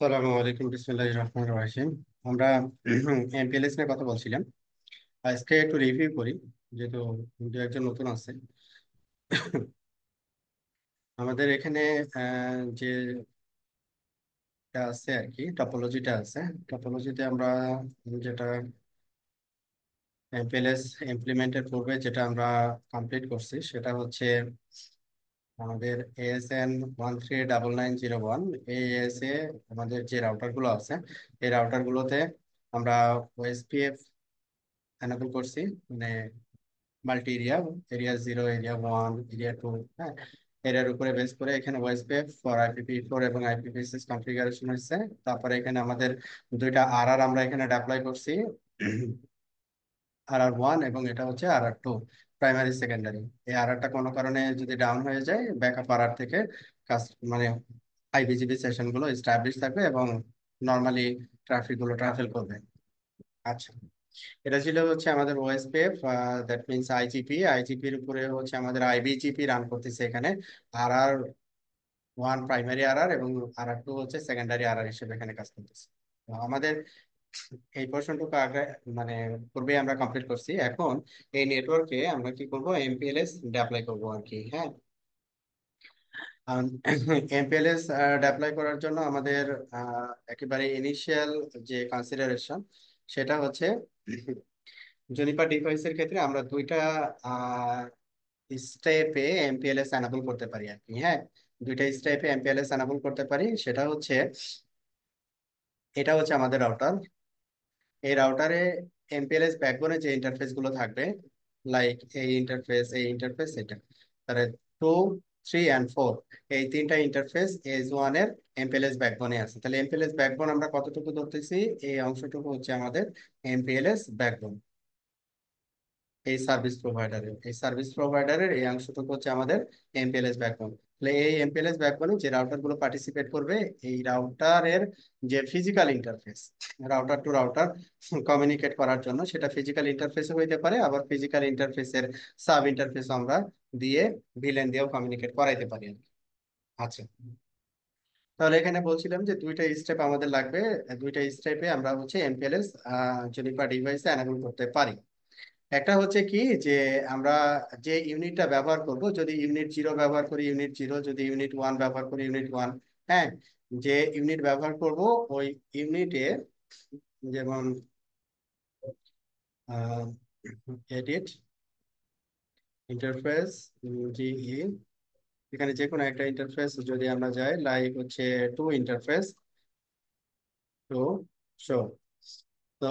আসসালামু আলাইকুম, বিসমিল্লাহির রহমানির রহিম। আমরা এমপিএলএস নিয়ে কথা বলছিলাম। আজকে একটু রিভিউ করি, যেহেতু দু একজন নতুন আছে। আমাদের এখানে যে আছে আর কি, টপোলজিটা আছে। টপোলজিতে আমরা যেটা এমপিএলএস ইমপ্লিমেন্টের পূর্বে যেটা আমরা কমপ্লিট করছি, সেটা হচ্ছে আমাদের ASN139901। এই এস এ আমাদের যে রাউটার গুলো আছে, এই রাউটার গুলোতে আমরা ওএসপিএফ এনাবেল করছি। মানে multi area, area 0, area 1, area 2, হ্যাঁ, এরিয়ার উপরে বেস করে এখানে ওএসপিএফ ফর IPv4 এবং IPv6 কনফিগারেশন হচ্ছে। তারপরে এখানে আমাদের দুইটা আরআর আমরা এখানে ডেপ্লয় করছি, RR1 এবং এটা হচ্ছে RR2, প্রাইমারি সেকেন্ডারি। এই আরআরটা কোনো কারণে যদি ডাউন হয়ে যায়, ব্যাকআপ আরআর থেকে কাজ মানে আইবিজিবি সেশন গুলো এস্টাবলিশ থাকবে এবং নর্মালি ট্রাফিক গুলো ট্রাভেল করবে। আচ্ছা, এটা ছিল হচ্ছে আমাদের ওএসপিএফ, দ্যাট মিনস আইজিপির উপরে হচ্ছে আমাদের আইবিজিপি রান করতেছে এখানে। RR1 প্রাইমারি আরআর এবং RR2 হচ্ছে সেকেন্ডারি আরআর হিসেবে এখানে কাজ করতেছে। তো আমাদের এই পোর্শনটুকু আগে মানে পূর্বে আমরা কমপ্লিট করছি। এখন এই নেটওয়ার্কে আমরা কি করব, এমপিএলএস অ্যাপ্লাই করব আর কি। হ্যাঁ, এমপিএলএস অ্যাপ্লাই করার জন্য আমাদের একেবারে ইনিশিয়াল যে কনসিডারেশন, সেটা হচ্ছে জুনিপার ডিভাইসের ক্ষেত্রে আমরা দুইটা স্টেপে এমপিএলএস এনাবল করতে পারি আর কি। হ্যাঁ, দুইটা স্টেপে এমপিএলএস এনাবল করতে পারি। সেটা হচ্ছে, এটা হচ্ছে আমাদের রাউটার। এই রাউটারে এমপিএলএস ব্যাকবোনে যে ইন্টারফেস গুলো থাকবে, লাইক এই ইন্টারফেস এটা, তাহলে 2, 3 and 4, এই তিনটা ইন্টারফেস এজ 1 এর এমপিএলএস ব্যাকবোনে আছে। তাহলে এমপিএলএস ব্যাকবোন আমরা কতটুকু ধরতেছি, এই অংশটুকু হচ্ছে আমাদের এমপিএলএস ব্যাকবোন। এই সার্ভিস প্রোভাইডারের এই অংশটুকু হচ্ছে আমাদের এমপিএলএস ব্যাকবোন। তাহলে এই এমপিএলএস ব্যাকবোনে যে রাউটার গুলো পার্টিসিপেট করবে, এই রাউটারের যে physical interface, router to router communicate করার জন্য, সেটা ফিজিক্যাল ইন্টারফেসও হইতে পারে, আবার ফিজিক্যাল ইন্টারফেসের সাব ইন্টারফেস আমরা দিয়ে ভিলেন দিয়েও কমিউনিকেট করাইতে পারি আর কি। আচ্ছা, তাহলে এখানে বলছিলাম যে দুইটা স্টেপ আমাদের লাগবে। দুইটা স্টেপে আমরা হচ্ছে এমপিএলএস জুনিপার ডিভাইসে এনাবল করতে পারি। একটা হচ্ছে কি, যে আমরা যে ইউনিটটা ব্যবহার করব, যদি ইউনিট 0 ব্যবহার করি ইউনিট 0, যদি ইউনিট 1 ব্যবহার করি ইউনিট 1। হ্যাঁ, যে ইউনিট ব্যবহার করব ওই ইউনিটে, যেমন এডিট ইন্টারফেস, জিই, এখানে যে কোনো একটা ইন্টারফেস যদি আমরা যাই, লাইক হচ্ছে টু ইন্টারফেস, টু শো। তো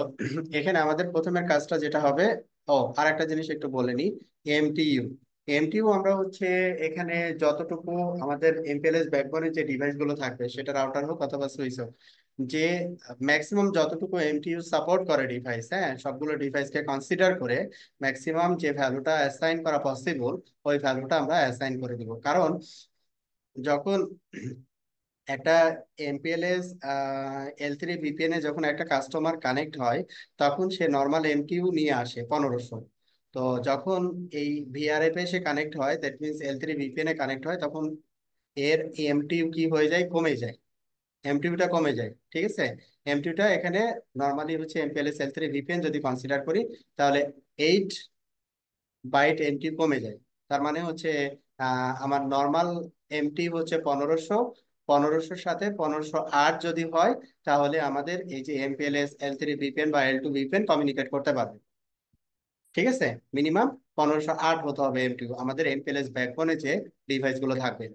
এখানে আমাদের প্রথমের কাজটা যেটা হবে, ও আর একটা জিনিস একটু বলে নি, এমটিইউ। এমটিইউ আমরা হচ্ছে এখানে যতটুকু আমাদের এমপিএলএস ব্যাকবোনে যে ডিভাইস গুলো থাকবে, সেটা রাউটার হোক অথবা সুইচ হোক, যে ম্যাক্সিমাম যতটুকু এমটিইউ সাপোর্ট করে ডিভাইস, হ্যাঁ, সবগুলো ডিভাইসকে কনসিডার করে ম্যাক্সিমাম যে ভ্যালুটা অ্যাসাইন করা পসিবল, ওই ভ্যালুটা আমরা অ্যাসাইন করে দিব। কারণ যখন একটা এমপিএলএস L3 VPN এ যখন একটা কাস্টমার কানেক্ট হয়, তখন সে নর্মাল এমটিইউ নিয়ে আসে 1500। তো যখন এই ভিআরএফ এ সে কানেক্ট হয়, that means L3 VPN A connect হয়, তখন এর এমটিইউ কি হয়ে যায়, কমে যায়। এমটিইউটা কমে যায়, ঠিক আছে। এমটিইউটা এখানে নর্মালি হচ্ছে MPLS L3 VPN যদি কনসিডার করি, তাহলে 8 বাইট এমটিইউ কমে যায়। তার মানে হচ্ছে আমার নর্মাল এমটি হচ্ছে 1500, 1500-র সাথে 1508 যদি হয়, তাহলে আমাদের এই যে MPLS L3 VPN বা L2 VPN কমিউনিকেট করতে পারবে। ঠিক আছে, মিনিমাম 1508 হতে হবে এমটিইউ আমাদের এমপিএলএস ব্যাকবোনে যে ডিভাইস গুলো থাকবে।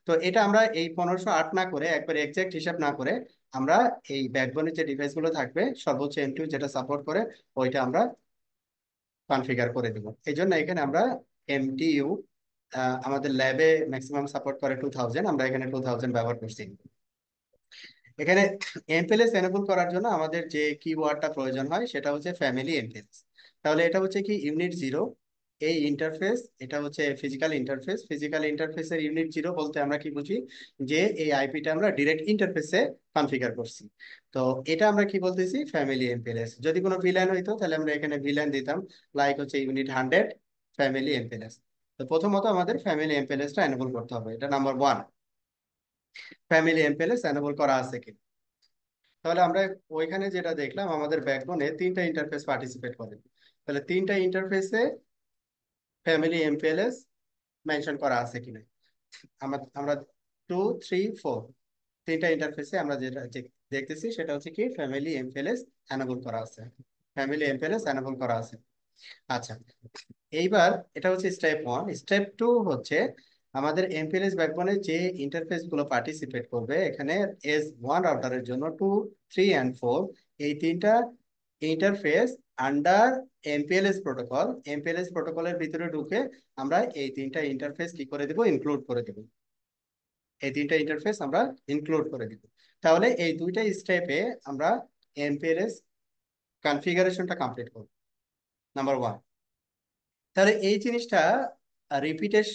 তো এটা আমরা এই 1508 না করে, একবার এক্সাক্ট হিসাব না করে, আমরা এই ব্যাকবোনে যে ডিভাইস গুলো থাকবে সর্বোচ্চ এমটিইউ যেটা সাপোর্ট করে, ওইটা আমরা কনফিগার করে দিব। এই জন্য এখানে আমরা এমটিইউ, আমাদের ল্যাবে ম্যাক্সিমাম সাপোর্ট করে 2000, আমরা এখানে 2000 ব্যবহার করছি। এখানে এমপিএলএস এনেবল করার জন্য আমাদের যে কিওয়ার্ডটা প্রয়োজন হয়, সেটা হচ্ছে ফ্যামিলি এমপিএলএস। তাহলে এটা হচ্ছে কি, ইউনিট 0, এই ইন্টারফেস, এটা হচ্ছে ফিজিক্যাল ইন্টারফেসের ইউনিট 0 বলতে আমরা কি বুঝি, যে এই আইপিটা আমরা ডিরেক্ট ইন্টারফেসে কনফিগার করছি। তো এটা আমরা কি বলতেছি, ফ্যামিলি এমপিএলএস। যদি কোনো ভিল্যান হইতো, তাহলে আমরা এখানে ভিল্যান দিতাম, লাইক হচ্ছে ইউনিট 100 ফ্যামিলি এমপিএলএস। তো প্রথমত আমাদের ফ্যামিলি এমপিএলএসটা এনেবল করতে হবে, এটা নাম্বার 1। ফ্যামিলি এমপিএলএস এনেবল করা আছে কি, তাহলে আমরা ওইখানে যেটা দেখলাম, আমাদের ব্যাকবোনে তিনটা ইন্টারফেস পার্টিসিপেট করে। তাহলে তিনটা ইন্টারফেসে ফ্যামিলি এমপিএলএস মেনশন করা আছে কিনা। আমরা আমরা 2 3 4 তিনটা ইন্টারফেসে আমরা যেটা দেখতেছি সেটা হচ্ছে কি ফ্যামিলি এমপিএলএস এনাবল করা আছে। ফ্যামিলি এমপিএলএস এনাবল করা আছে। আচ্ছা, এইবার এটা হচ্ছে স্টেপ 1। স্টেপ 2 হচ্ছে আমাদের এমপিএলএস ব্যাকবোনে যে ইন্টারফেস গুলো পার্টিসিপেট করবে, এখানে S1 রাউটারের জন্য 2 3 and 4 এই তিনটা ইন্টারফেস আন্ডার এমপিএলএস প্রোটোকলের ভিতরে ঢুকে আমরা এই তিনটা ইন্টারফেস কি করে দিব, ইনক্লুড করে দেব। এই তিনটা ইন্টারফেস আমরা ইনক্লুড করে দিব। তাহলে এই দুইটা স্টেপে আমরা এমপিএলএস কনফিগারেশনটা কমপ্লিট করব, নাম্বার 1। তাহলে এই জিনিসটা রিপিটের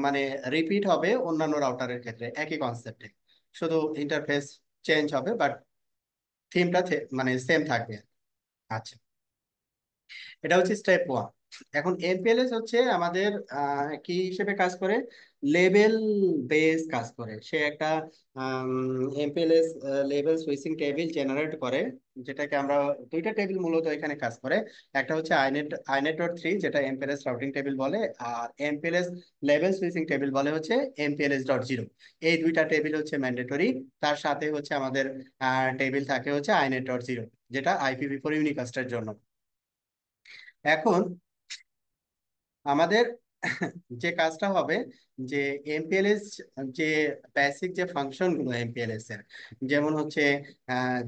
মানে রিপিট হবে অন্যান্য রাউটারের ক্ষেত্রে একই কনসেপ্টে, শুধু ইন্টারফেস চেঞ্জ হবে, বাট থিমটা মানে সেম থাকবে। আচ্ছা, এটা হচ্ছে স্টেপ 1। এখন এমপিএলএস হচ্ছে আমাদের কি হিসেবে কাজ করে, লেভেল বেস কাজ করে। সে একটা এমপিএলএস লেভেল সুইচিং টেবিল জেনারেট করে, যেটাকে আমরা দুইটা টেবিল মূলত এখানে কাজ করে। একটা হচ্ছে আইনেট.3, যেটা এমপিএলএস রাউটিং টেবিল বলে, আর এমপিএলএস লেভেল সুইচিং টেবিল বলে হচ্ছে MPLS.0। এই দুইটা টেবিল হচ্ছে ম্যান্ডেটরি। তার সাথে হচ্ছে আমাদের টেবিল থাকে হচ্ছে আইনেট.0, যেটা IPv4 ইউনিকাস্টের জন্য। এখন আমাদের যে কাজটা হবে, যে এমপিএলএস যে বেসিক যে ফাংশন গুলো এমপিএলএস এর, যেমন হচ্ছে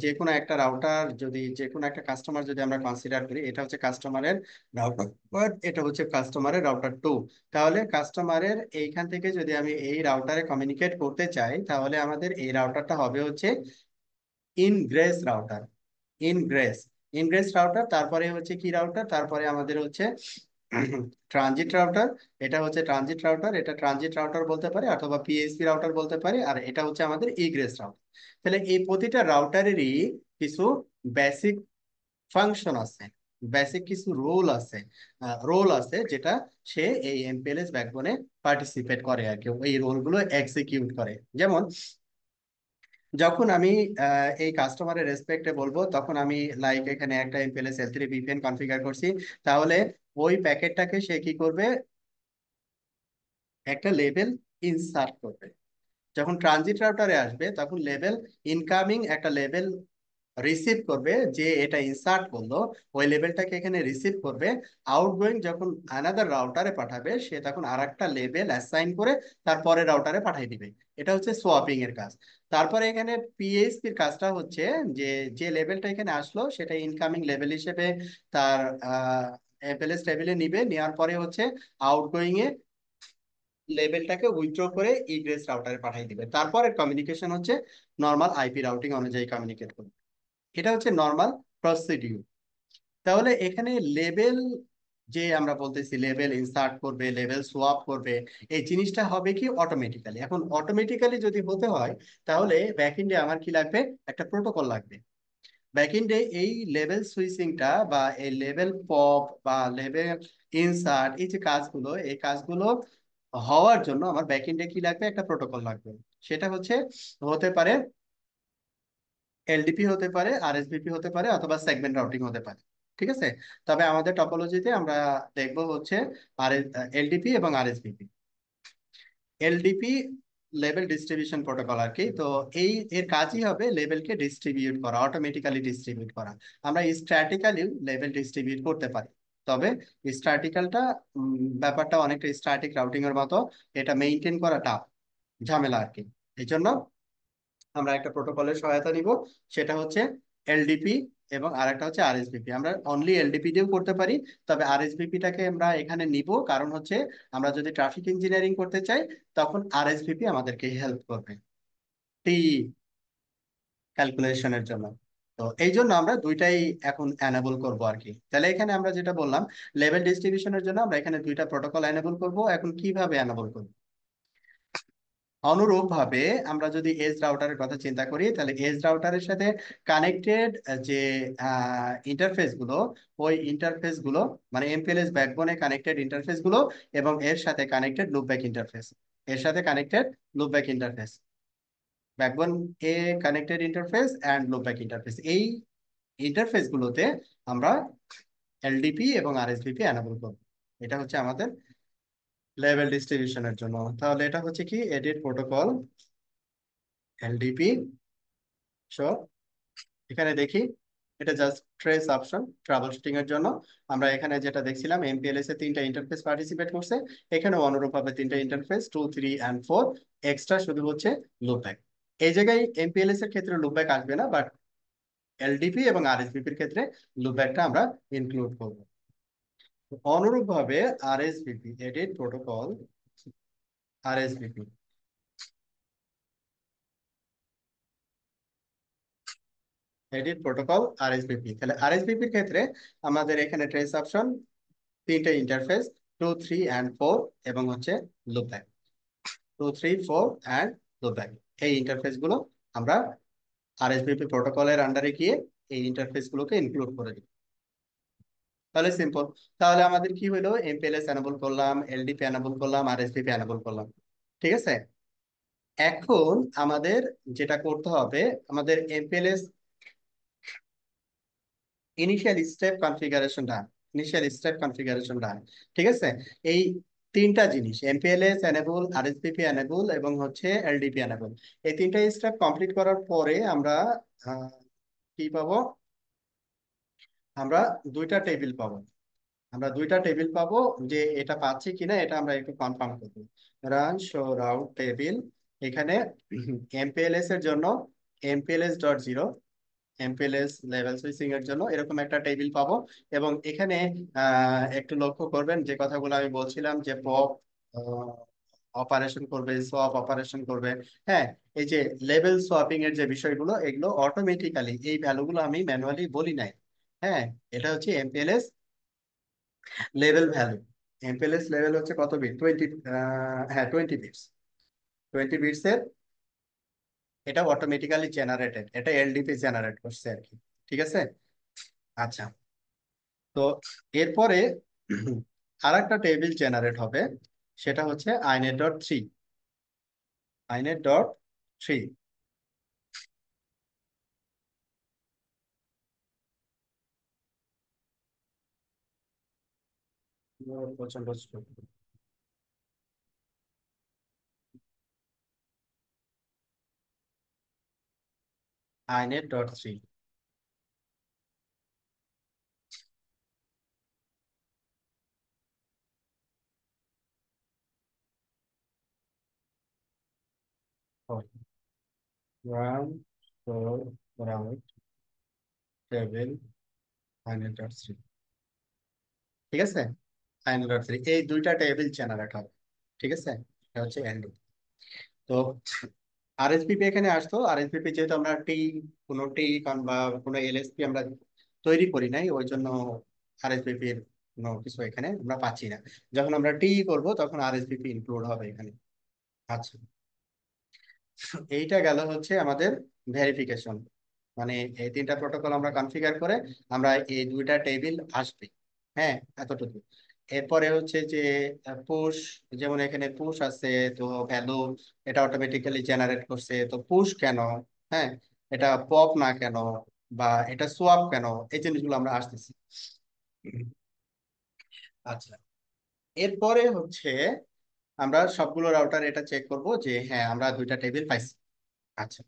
যে কোনো একটা রাউটার যদি, যে কোনো একটা কাস্টমার যদি আমরা কনসিডার করি, এটা হচ্ছে কাস্টমারের রাউটার, এটা হচ্ছে কাস্টমারের রাউটার 2। তাহলে কাস্টমারের এইখান থেকে যদি আমি এই রাউটারে কমিউনিকেট করতে চাই, তাহলে আমাদের এই রাউটারটা হবে হচ্ছে ingress router. Ingress ingress router, তারপরে হচ্ছে কি রাউটার, তারপরে আমাদের হচ্ছে ট্রানজিট রাউটার। এটা হচ্ছে ট্রানজিট রাউটার, এটা ট্রানজিট রাউটার বলতে পারে অথবা পিএইচপি রাউটার বলতে পারে, আর এটা হচ্ছে আমাদের ইগ্রেস রাউটার। তাহলে এই প্রতিটা রাউটারেরই কিছু বেসিক ফাংশন আছে, বেসিক কিছু রোল আছে যেটা সে এই এমপিএলএস ব্যাকবোনে পার্টিসিপেট করে আর কি, এই রোলগুলো এক্সিকিউট করে। যেমন যখন আমি এই কাস্টমারের রেসপেক্টে বলবো, তখন আমি লাইক এখানে একটা এমপিএলএস L3 VPN কনফিগার করছি। তাহলে ওই প্যাকেটটাকে সে কি করবে, একটা লেভেল ইনসার্ট করবে। যখন ট্রানজিট রাউটারে আসবে, তখন লেভেল ইনকামিং একটা লেভেল রিসিভ করবে, যে এটা ইনসার্ট করলো ওই লেভেলটাকে এখানে রিসিভ করবে। আউটগোয়িং যখন আনাদার রাউটারে পাঠাবে, সে তখন আর একটা লেভেল অ্যাসাইন করে তারপরে রাউটারে পাঠিয়ে দিবে। এটা হচ্ছে সোয়াপিং এর কাজ। তারপরে এখানে পিএইচপির কাজটা হচ্ছে যে, যে লেভেলটা এখানে আসলো সেটা ইনকামিং লেভেল হিসেবে তার এমএলএস টেবিলে নিবে, নেওয়ার পরে হচ্ছে আউটগোয়িং এ লেভেলটাকে উইথড্র করে ইগ্রেস রাউটারে পাঠিয়ে দিবে। তারপরে কমিউনিকেশন হচ্ছে নর্মাল আইপি রাউটিং অনুযায়ী কমিউনিকেট করবে। এটা হচ্ছে নর্মাল প্রসিডিউর। তাহলে এখানে লেভেল, যে আমরা বলতেছি লেভেল ইনসার্ট করবে, লেভেল সোয়াপ করবে, এই জিনিসটা হবে কি অটোমেটিক্যালি। এখন অটোমেটিক্যালি যদি হতে হয়, তাহলে ব্যাকএন্ডে আমার কি লাগবে, একটা প্রোটোকল লাগবে। ব্যাকএন্ডে এই লেভেল সুইচিংটা বা এই লেভেল পপ বা লেভেল ইনসার্ট, এই যে কাজগুলো, এই কাজগুলো হওয়ার জন্য আমার ব্যাকএন্ডে কি লাগবে, একটা প্রোটোকল লাগবে। সেটা হচ্ছে, হতে পারে এলডিপি, হতে পারে আরএসভিপি, হতে পারে অথবা সেগমেন্ট রাউটিং হতে পারে। ঠিক আছে। তবে আমাদের টপোলজিতে আমরা দেখবো হচ্ছে আর এলডিপি এবং আরএসভিপি। এলডিপি লেভেল ডিস্ট্রিবিউশন প্রোটোকল আর কি। তো এই এর কাজই হবে লেভেলকে ডিস্ট্রিবিউট করা, অটোমেটিক্যালি ডিস্ট্রিবিউট করা। আমরা স্ট্র্যাটিক্যালি লেভেল ডিস্ট্রিবিউট করতে পারি, তবে স্ট্র্যাটিক্যালটা ব্যাপারটা অনেকটা স্ট্যাটিক রাউটিং এর মতো, এটা মেইনটেইন করা টাফ, ঝামেলা আর কি। এই জন্য আমরা একটা প্রোটোকলের সহায়তা নিব, সেটা হচ্ছে এলডিপি, এবং আরেকটা হচ্ছে আরএসভিপি। আমরা অনলি এলডিপি দিয়েও করতে পারি, তবে আরএসভিপিটাকে আমরা এখানে নিব, কারণ হচ্ছে আমরা যদি ট্রাফিক ইঞ্জিনিয়ারিং করতে চাই, তখন আরএসভিপি আমাদেরকে হেল্প করবে টি ক্যালকুলেশনের জন্য। তো এই জন্য আমরা দুইটাই এখন এনেবল করব আর কি। তাহলে এখানে আমরা যেটা বললাম, লেভেল ডিস্ট্রিবিউশনের জন্য আমরা এখানে দুইটা প্রোটোকল এনেবল করব। এখন কিভাবে এনেবল করব, অনুরূপ ভাবে আমরা যদি এজ রাউটারের কথা চিন্তা করি, তাহলে এজ রাউটারের সাথে কানেক্টেড যে ইন্টারফেস গুলো, ওই ইন্টারফেস গুলো মানে এমপিএলএস ব্যাকবোনে কানেক্টেড ইন্টারফেস গুলো, এবং এর সাথে কানেক্টেড লুপব্যাক ইন্টারফেস, এর সাথে connected loopback interface. Backbone A connected interface and loopback interface, এই ইন্টারফেস গুলোতে আমরা এলডিপি এবং আরএসভিপি এনাবল করব। এটা হচ্ছে আমাদের লেভেল ডিস্ট্রিবিউশনের জন্য। তাহলে এটা হচ্ছে কি এডিট প্রোটোকল এলডিপি শো। এখানে দেখি এটা just trace option trouble shooting এর জন্য। আমরা এখানে যেটা দেখছিলাম এমপিএলএস এ তিনটা ইন্টারফেস পার্টিসিপেট করছে, এখানে অনুরূপভাবে তিনটা ইন্টারফেস 2, 3 and 4, এক্সট্রা শুধু হচ্ছে লুপব্যাক। এই জায়গায় এমপিএলএস এর ক্ষেত্রে লুপব্যাক আসবে না, বাট এলডিপি এবং আরএসভিপির ক্ষেত্রে লুপব্যাকটা আমরা ইনক্লুড করব। অনুরূপভাবে আরএসভিপি এডিট প্রোটোকল আরএসভিপি এডিট প্রোটোকল আরএসভিপি, তাহলে আরএসভিপির ক্ষেত্রে আমাদের এখানে ট্রেস অপশন, তিনটে ইন্টারফেস 2, 3 and 4 এবং হচ্ছে লুপব্যাক 2, 3, 4 and লুপব্যাক। এই ইন্টারফেস গুলো আমরা আরএসভিপি প্রোটোকলের আন্ডারে গিয়ে এই ইন্টারফেস গুলোকে ইনক্লুড করে দিই। তাহলে সিম্পল। তাহলে আমাদের কি হলো, এমপিএলএস এনাবল করলাম, এলডিপি এনাবল করলাম, আরএসভিপি এনাবল করলাম। ঠিক আছে, এখন আমাদের যেটা করতে হবে, আমাদের এমপিএলএস ইনিশিয়াল স্টেপ কনফিগারেশন ডান, ইনিশিয়াল স্টেপ কনফিগারেশন ডান। ঠিক আছে, এই তিনটা জিনিস এমপিএলএস এনেবল, আরএসভিপি এনেবল এবং হচ্ছে এলডিপি এনেবল, এই তিনটা স্টেপ কমপ্লিট করার পরে আমরা আহ, কি পাবো, আমরা দুইটা টেবিল পাবো। আমরা দুইটা টেবিল পাবো, যে এটা পাচ্ছি কিনা এটা আমরা একটু কনফার্ম করবো। রান শো রাউট টেবিল, এখানে এমপিএলএস এর জন্য MPLS.0, এমপিএলএস লেভেল সুইচিং এর জন্য এরকম একটা টেবিল পাবো। এবং এখানে একটু লক্ষ্য করবেন যে কথাগুলো আমি বলছিলাম, যে পপ অপারেশন করবে, সোয়াপ অপারেশন করবে। হ্যাঁ, এই যে লেভেল সোয়াপিং এর যে বিষয়গুলো, এগুলো অটোমেটিক্যালি, এই ভ্যালুগুলো আমি ম্যানুয়ালি বলি নাই। হ্যাঁ, এটা হচ্ছে এমপিএলএস লেভেল ভ্যালু। এমপিএলএস লেভেল হচ্ছে কত বিট, 20, হ্যাঁ 20 বিটস, 20 বিটস এর। এটা অটোমেটিক্যালি জেনারেটেড, এটা এলডিপি জেনারেট করছে আর কি। ঠিক আছে, আচ্ছা। তো এরপরে আর একটা টেবিল জেনারেট হবে, সেটা হচ্ছে আইনেট.3, আইনেট.3। প্রচন্ড slow। আইনেট.3, রান রাউট টেবিল আইনেট.3। ঠিক আছে, আইনেট.3 এই দুইটা টেবিল জেনারেট হবে। ঠিক আছে, এটা হচ্ছে এন্ড। তো আরএসপিপি এখানে আসতো, আরএসপিপি যেহেতু আমরা কোনো বা কোনো এলএসপি আমরা তৈরি করি নাই, ওই জন্য আরএসপিপির কোনো কিছু এখানে আমরা পাচ্ছি না। যখন আমরা করব তখন আরএসপিপি ইনক্লুড হবে এখানে। আচ্ছা, এইটা গেল হচ্ছে আমাদের ভেরিফিকেশন, মানে এই তিনটা প্রোটোকল আমরা কনফিগার করে আমরা এই দুইটা টেবিল আসবে। হ্যাঁ, এতটুকু। এরপরে হচ্ছে যে পুশ, যেমন এখানে পুশ আছে, তো ভ্যালু এটা অটোমেটিক্যালি জেনারেট করছে, তো পুশ কেন, হ্যাঁ, এটা পপ না কেন, বা এটা সোয়াপ কেন, এই জিনিসগুলো আমরা আসতেছি। আচ্ছা, এরপরে হচ্ছে আমরা সবগুলো রাউটার এটা চেক করব যে হ্যাঁ আমরা দুইটা টেবিল পাইছি। আচ্ছা,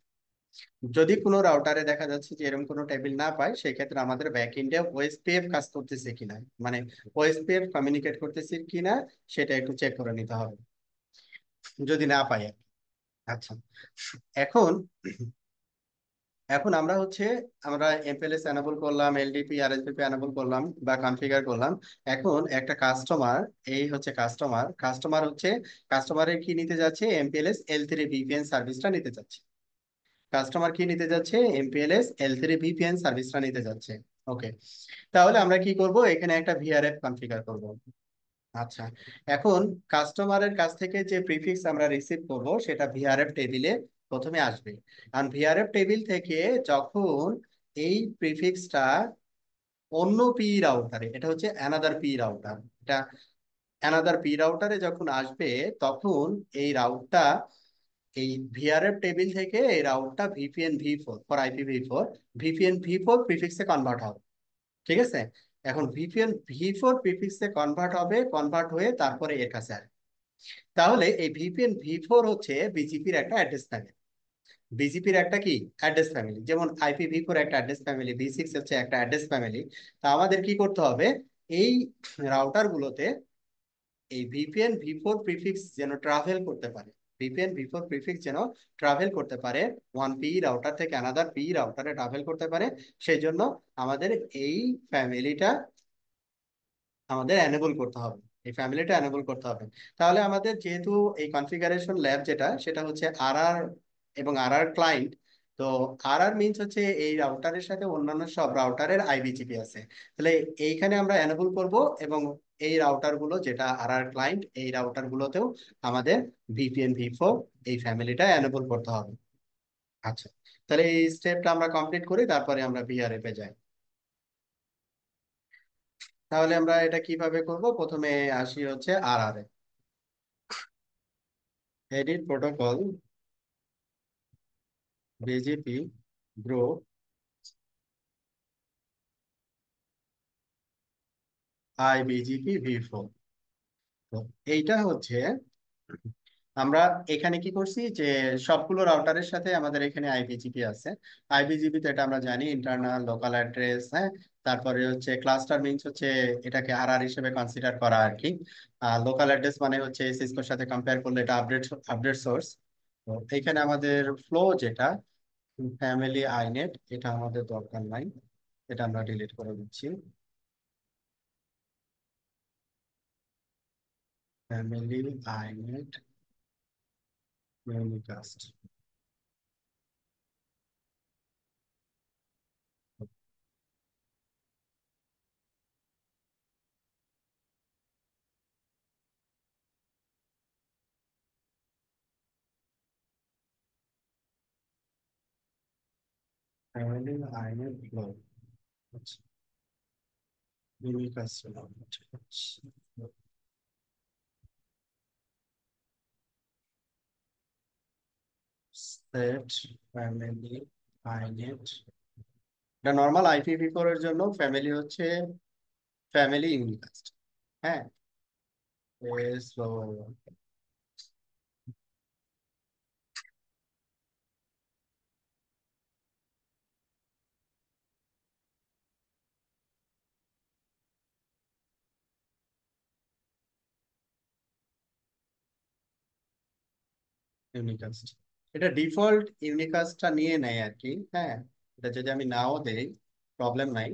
যদি কোনো রাউটারে দেখা যাচ্ছে যে এরকম কোনো টেবিল না পাই, সেক্ষেত্রে আমাদের ব্যাক এন্ডে ওএসপিএফ কাজ করতেছে কিনা, মানে ওএসপিএফ কমিউনিকেট করতেছে কিনা, সেটা একটু চেক করে নিতে হবে যদি না পাই আর কি। আচ্ছা, এখন এখন আমরা হচ্ছে আমরা এমপিএলএস এনাবল করলাম, এলডিপি আরএসপিপি এনাবল করলাম বা কনফিগার করলাম। এখন একটা কাস্টমার, এই হচ্ছে কাস্টমার, কাস্টমার হচ্ছে কাস্টমারের কি নিতে যাচ্ছে, এমপিএলএস L3 ভিপিএন সার্ভিসটা নিতে যাচ্ছে। কাস্টমার কি নিতে যাচ্ছে, এমপিএলএস L3 ভিপিএন সার্ভিসটা নিতে যাচ্ছে। ওকে, তাহলে আমরা কি করব, এখানে একটা ভিআরএফ কনফিগার করব। আচ্ছা, এখন কাস্টমারের কাছ থেকে যে প্রিফিক্স আমরা রিসিভ করব সেটা ভিআরএফ টেবিলে প্রথমে আসবে। কারণ ভিআরএফ টেবিল থেকে যখন এই প্রিফিক্সটা অন্য পি রাউটারে, এটা হচ্ছে অ্যানাদার পি রাউটার, এটা অ্যানাদার পি রাউটারে যখন আসবে, তখন এই রাউটটা এই ভিআরএফ টেবিল থেকে এই রাউটটা ভিপিএন ভি ফোর ফর আইপিভি4, ভিপিএন ভি4 প্রিফিক্সে কনভার্ট হবে। ঠিক আছে, এখন ভিপিএন ভি4 প্রিফিক্সে কনভার্ট হবে, কনভার্ট হয়ে তারপরে এর কাছে আসবে। তাহলে এই ভিপিএন ভি4 হচ্ছে বিজিপির একটা অ্যাড্রেস ফ্যামিলি। বিজিপির একটা কি অ্যাড্রেস ফ্যামিলি, যেমন আইপিভি4 একটা অ্যাড্রেস ফ্যামিলি, ভি6 হচ্ছে একটা অ্যাড্রেস ফ্যামিলি। তা আমাদের কি করতে হবে, এই রাউটার গুলোতে এই ভিপিএন ভি4 প্রিফিক্স যেন ট্রাভেল করতে পারে, ভিপিএন ভি4 প্রিফিক্স যেন ট্রাভেল করতে পারে, ওয়ান পি রাউটার থেকে আনাদার পি রাউটারে ট্রাভেল করতে পারে, সেই জন্য আমাদের এই ফ্যামিলিটা আমাদের এনেবল করতে হবে, এই ফ্যামিলিটা এনেবল করতে হবে। তাহলে আমাদের যেহেতু এই কনফিগারেশন ল্যাব যেটা, সেটা হচ্ছে আর আর এবং আর আর ক্লায়েন্ট। তো আর আর মিনস হচ্ছে এই রাউটারের সাথে অন্যান্য সব রাউটারের আইবিজিপি আছে। তাহলে এইখানে আমরা এনেবল করব, এবং এই রাউটার গুলো যেটা আর আর ক্লায়েন্ট, এই রাউটার গুলোতেও আমাদের ভিপিএন ভি4 এই ফ্যামিলিটা এনেবল করতে হবে। আচ্ছা, তাহলে এই স্টেপটা আমরা কমপ্লিট করি, তারপরে আমরা ভিআরএফ এ যাই। তাহলে আমরা এটা কিভাবে করব, প্রথমে আসি হচ্ছে আর আর এডিট প্রোটোকল, বিজিপি গ্রুপ, আইবিজিপি ভি4। তো এইটা হচ্ছে আমরা এখানে কি করছি, যে সবগুলো রাউটারের সাথে আমাদের এখানে আইবিজিপি আছে। আইবিজিপি তো এটা আমরা জানি ইন্টারনাল লোকাল অ্যাড্রেস, হ্যাঁ। তারপরে হচ্ছে ক্লাস্টার মিনস হচ্ছে এটাকে আর আর হিসেবে কনসিডার করা আর কি। আর লোকাল অ্যাড্রেস মানে হচ্ছে সিসকোর সাথে কম্পেয়ার করলে এটা আপডেট আপডেট সোর্স। তো এইখানে আমাদের ফ্লো যেটা ফ্যামিলি আইনেট, এটা আমাদের দরকার নাই, এটা আমরা ডিলিট করে দিচ্ছি। Family inet unicast, family আইনেট flow, আচ্ছা, ইউনিকাস্ট ঠিক আছে। সেট ফ্যামিলি আইনেট, এটা নর্মাল আইপিভি4 এর জন্য ফ্যামিলি হচ্ছে ফ্যামিলি ইউনিকাস্ট, হ্যাঁ। সো ইউনিকাস্ট, এটা ডিফল্ট ইউনিকাস্টটা নিয়ে নেয় আর কি, হ্যাঁ। এটা যদি আমি নাও দেই প্রবলেম নাই।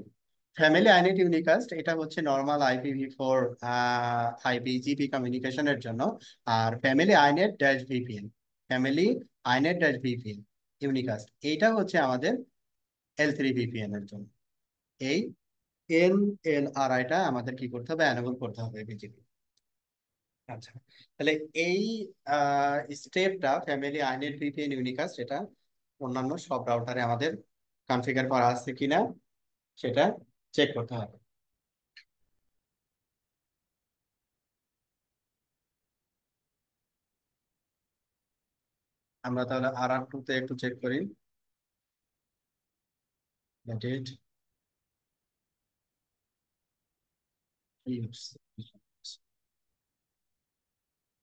ফ্যামিলি আইনেট ইউনিকাস্ট এটা হচ্ছে নর্মাল আইপিভি4 আইপিজিপি কমিউনিকেশনের জন্য। আর family inet dash VPN, family inet dash VPN unicast, এইটা হচ্ছে আমাদের এল3 ভিপিএন এর জন্য। এই এন এল আর আইটা আমাদের কি করতে হবে, এনেবল করতে হবে বিজেপি। আচ্ছা, তাহলে এই স্টেপটা ফ্যামিলি আইনেট ভিপিএন ইউনিকাস্ট, এটা অন্যান্য সব রাউটারে আমাদের কনফিগার করা আছে কিনা সেটা চেক করতে হবে। আমরা তাহলে আর আর টু তে একটু চেক করি। Edit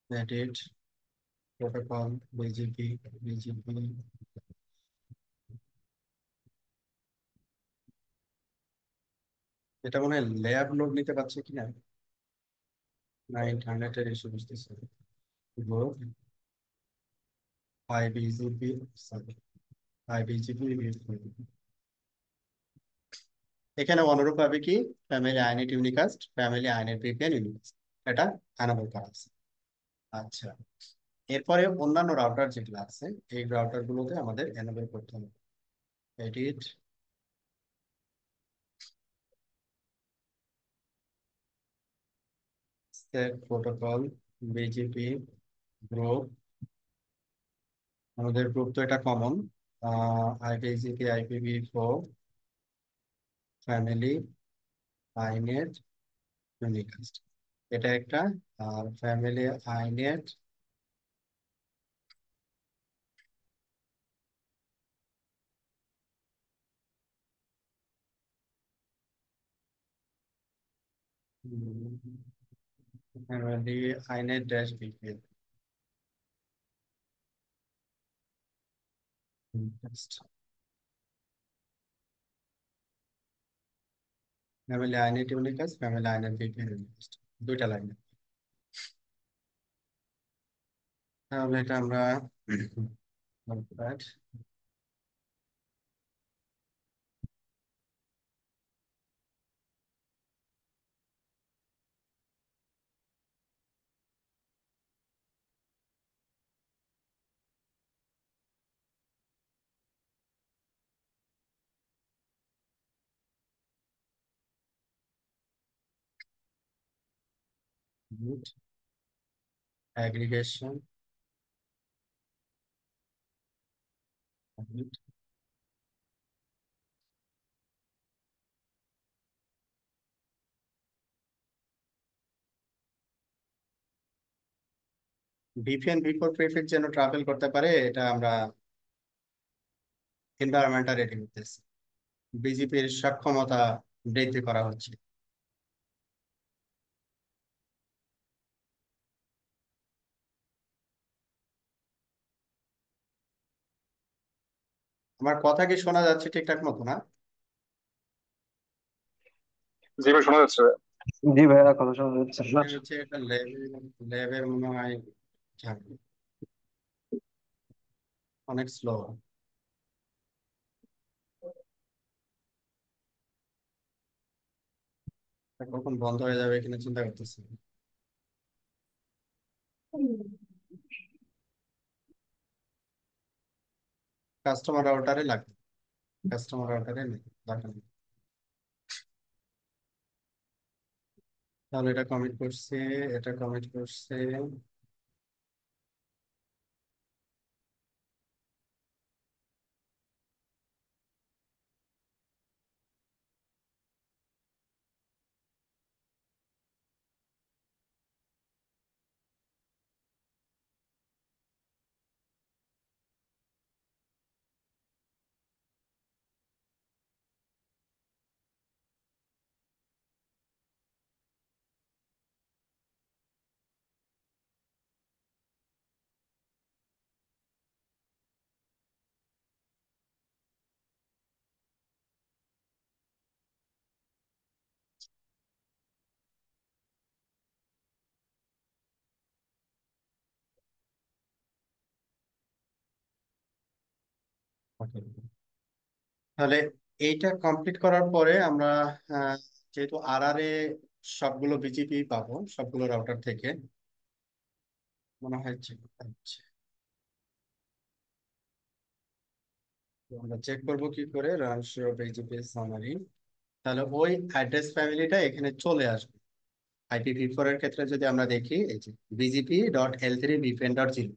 edit protocol, BGP BGP, এটা মনে হয় ল্যাব লোড নিতে পারছে কিনা, না ইন্টারনেটের ইস্যু বুঝতেছে। গ্রুপ আইবিজিপি, সরি আইবিজিপি, এখানে অনুরূপভাবে কি family inet unicast, family inet VPN unicast, এটা আনাবল করা আছে। আচ্ছা, এরপরে অন্যান্য রাউটার যেগুলো আছে, এই রাউটার গুলোতে আমাদের এনেবল করতে হবে। Edit set protocol, BGP group, আমাদের গ্রুপ তো এটা কমন, আইপিজিপি আইপিভি4 ফ্যামিলি আইনেট ইউনিকাস্ট, এটা একটা। আর ফ্যামিলি আইনেট ফ্যামিলি আইনের ড্যাশ বিপিএল। ফ্যামিলি আইনের টিউনিকাস, ফ্যামিলি আইনের বিপিএল, দুইটা লাইন। তাহলে এটা আমরা অ্যাগ্রিগেশন, ভিপিএন বিফোর প্রিফিক্স যেন ট্রাভেল করতে পারে, এটা আমরা এনভায়রনমেন্টটা রেডি করতেছি, বিজেপির সক্ষমতা বৃদ্ধি করা হচ্ছে। আমার কথা কি শোনা যাচ্ছে ঠিকঠাক মতো না? জি ভাই, শোনা যাচ্ছে। জি ভাইয়া, কথা শোনা যাচ্ছে আপনার। মনে হচ্ছে এটা ল্যাবের মনে হয় ঝামেলা, অনেক স্লো। কখন বন্ধ হয়ে যাবে কিনা চিন্তা করতেছি। কাস্টমার অর্ডারে লাগবে, কাস্টমার অর্ডারে দরকার নেই। তাহলে এটা কমিট করছে, এটা কমিট করছে। Okay. তাহলে এইটা কমপ্লিট করার পরে আমরা আহ, যেহেতু আর এ সবগুলো বিজিপি পাবো সবগুলো রাউটার থেকে, মনে হয় check করতে হচ্ছে। তো আমরা চেক করবো কি করে, রান শো বিজিপি সামারি। তাহলে ওই অ্যাড্রেস ফ্যামিলিটা এখানে চলে আসবে। IPv4 এর ক্ষেত্রে যদি আমরা দেখি, এই যে bgp.l3vpn.0,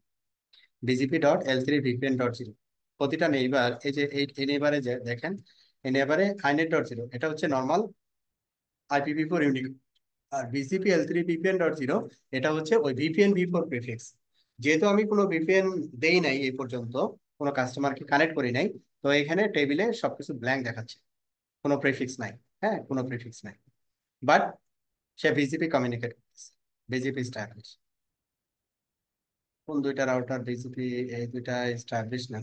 bgp.l3vpn.0, প্রতিটা নেইবার, এই যে এই নেইবারে যে দেখেন, এই নেইবারে inet.0, এটা হচ্ছে নর্মাল IPv4 ইউনিক। আর BCP L3 VPN.0, এটা হচ্ছে ওই VPN v4 প্রিফিক্স। যেহেতু আমি কোনো ভিপিএন দেই নাই এই পর্যন্ত, কোনো কাস্টমারকে কানেক্ট করি নাই, তো এখানে টেবিলে সবকিছু ব্ল্যাঙ্ক দেখাচ্ছে, কোনো প্রিফিক্স নাই। হ্যাঁ, কোনো প্রিফিক্স নাই, বাট সে বিজিপি কমিউনিকেট করতেছে, বিজিপি স্ট্যাবলিশ। কোন দুইটা রাউটার বিজিপি, এই দুইটা স্ট্যাবলিশ না?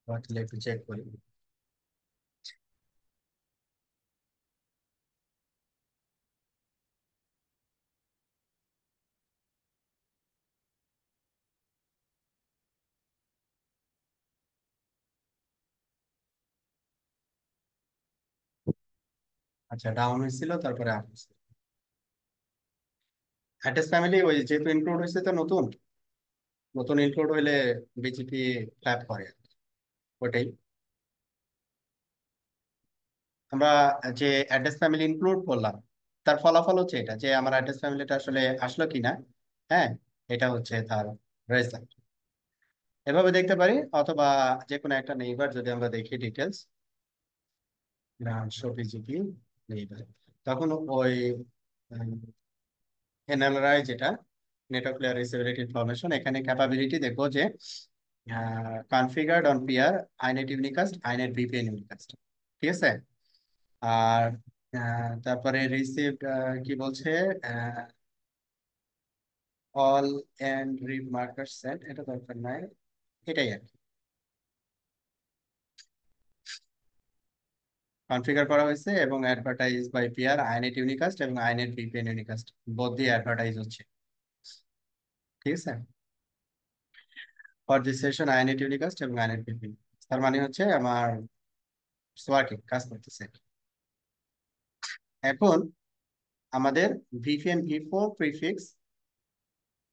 তাহলে একটু চেক করি। আচ্ছা, ডাউন হয়েছিল, তারপরে আপ হয়েছে। অ্যাড্রেস ফ্যামিলি ওই যেহেতু ইনক্লুড হয়েছে, তো নতুন নতুন ইনক্লুড হইলে বিজিপি ফ্ল্যাপ করে, ওটাই। আমরা যে অ্যাড্রেস ফ্যামিলি ইনক্লুড করলাম, তার ফলাফল হচ্ছে এটা, যে আমার অ্যাড্রেস ফ্যামিলিটা আসলে আসলো কিনা। হ্যাঁ, এটা হচ্ছে তার রেজাল্ট। এভাবে দেখতে পারি, অথবা যে কোনো একটা নেইবার যদি আমরা দেখি ডিটেলস, শো বিজিপি নেইবার, তখন ওই এনএলআরআই যেটা, নেটওয়ার্ক লেয়ার রিসিভিলিটি ইনফরমেশন, এখানে ক্যাপাবিলিটি দেখবো যে configured on peer, inet unicast, inet VPN unicast. ঠিক আছে। তারপরে রিসিভ কি বলছে, all end RIB marker set, এটা দরকার নাই, এটাই আর কি কনফিগার করা হয়েছে। এবং অ্যাডভার্টাইজ বাই পিআর আইনেট ইউনিকাস্ট এবং আইনেট ভিপিএন ইউনিকাস্ট বোধ দিয়ে অ্যাডভার্টাইজ হচ্ছে। ঠিক আছে, ফর দিস সেশন আইনেট ইউনিকাস্ট এবং আইনেট ভিপিএন, তার মানে হচ্ছে আমার ওয়ার্কিং কাজ করতেছে। এখন আমাদের ভিপিএন ভি4 প্রিফিক্স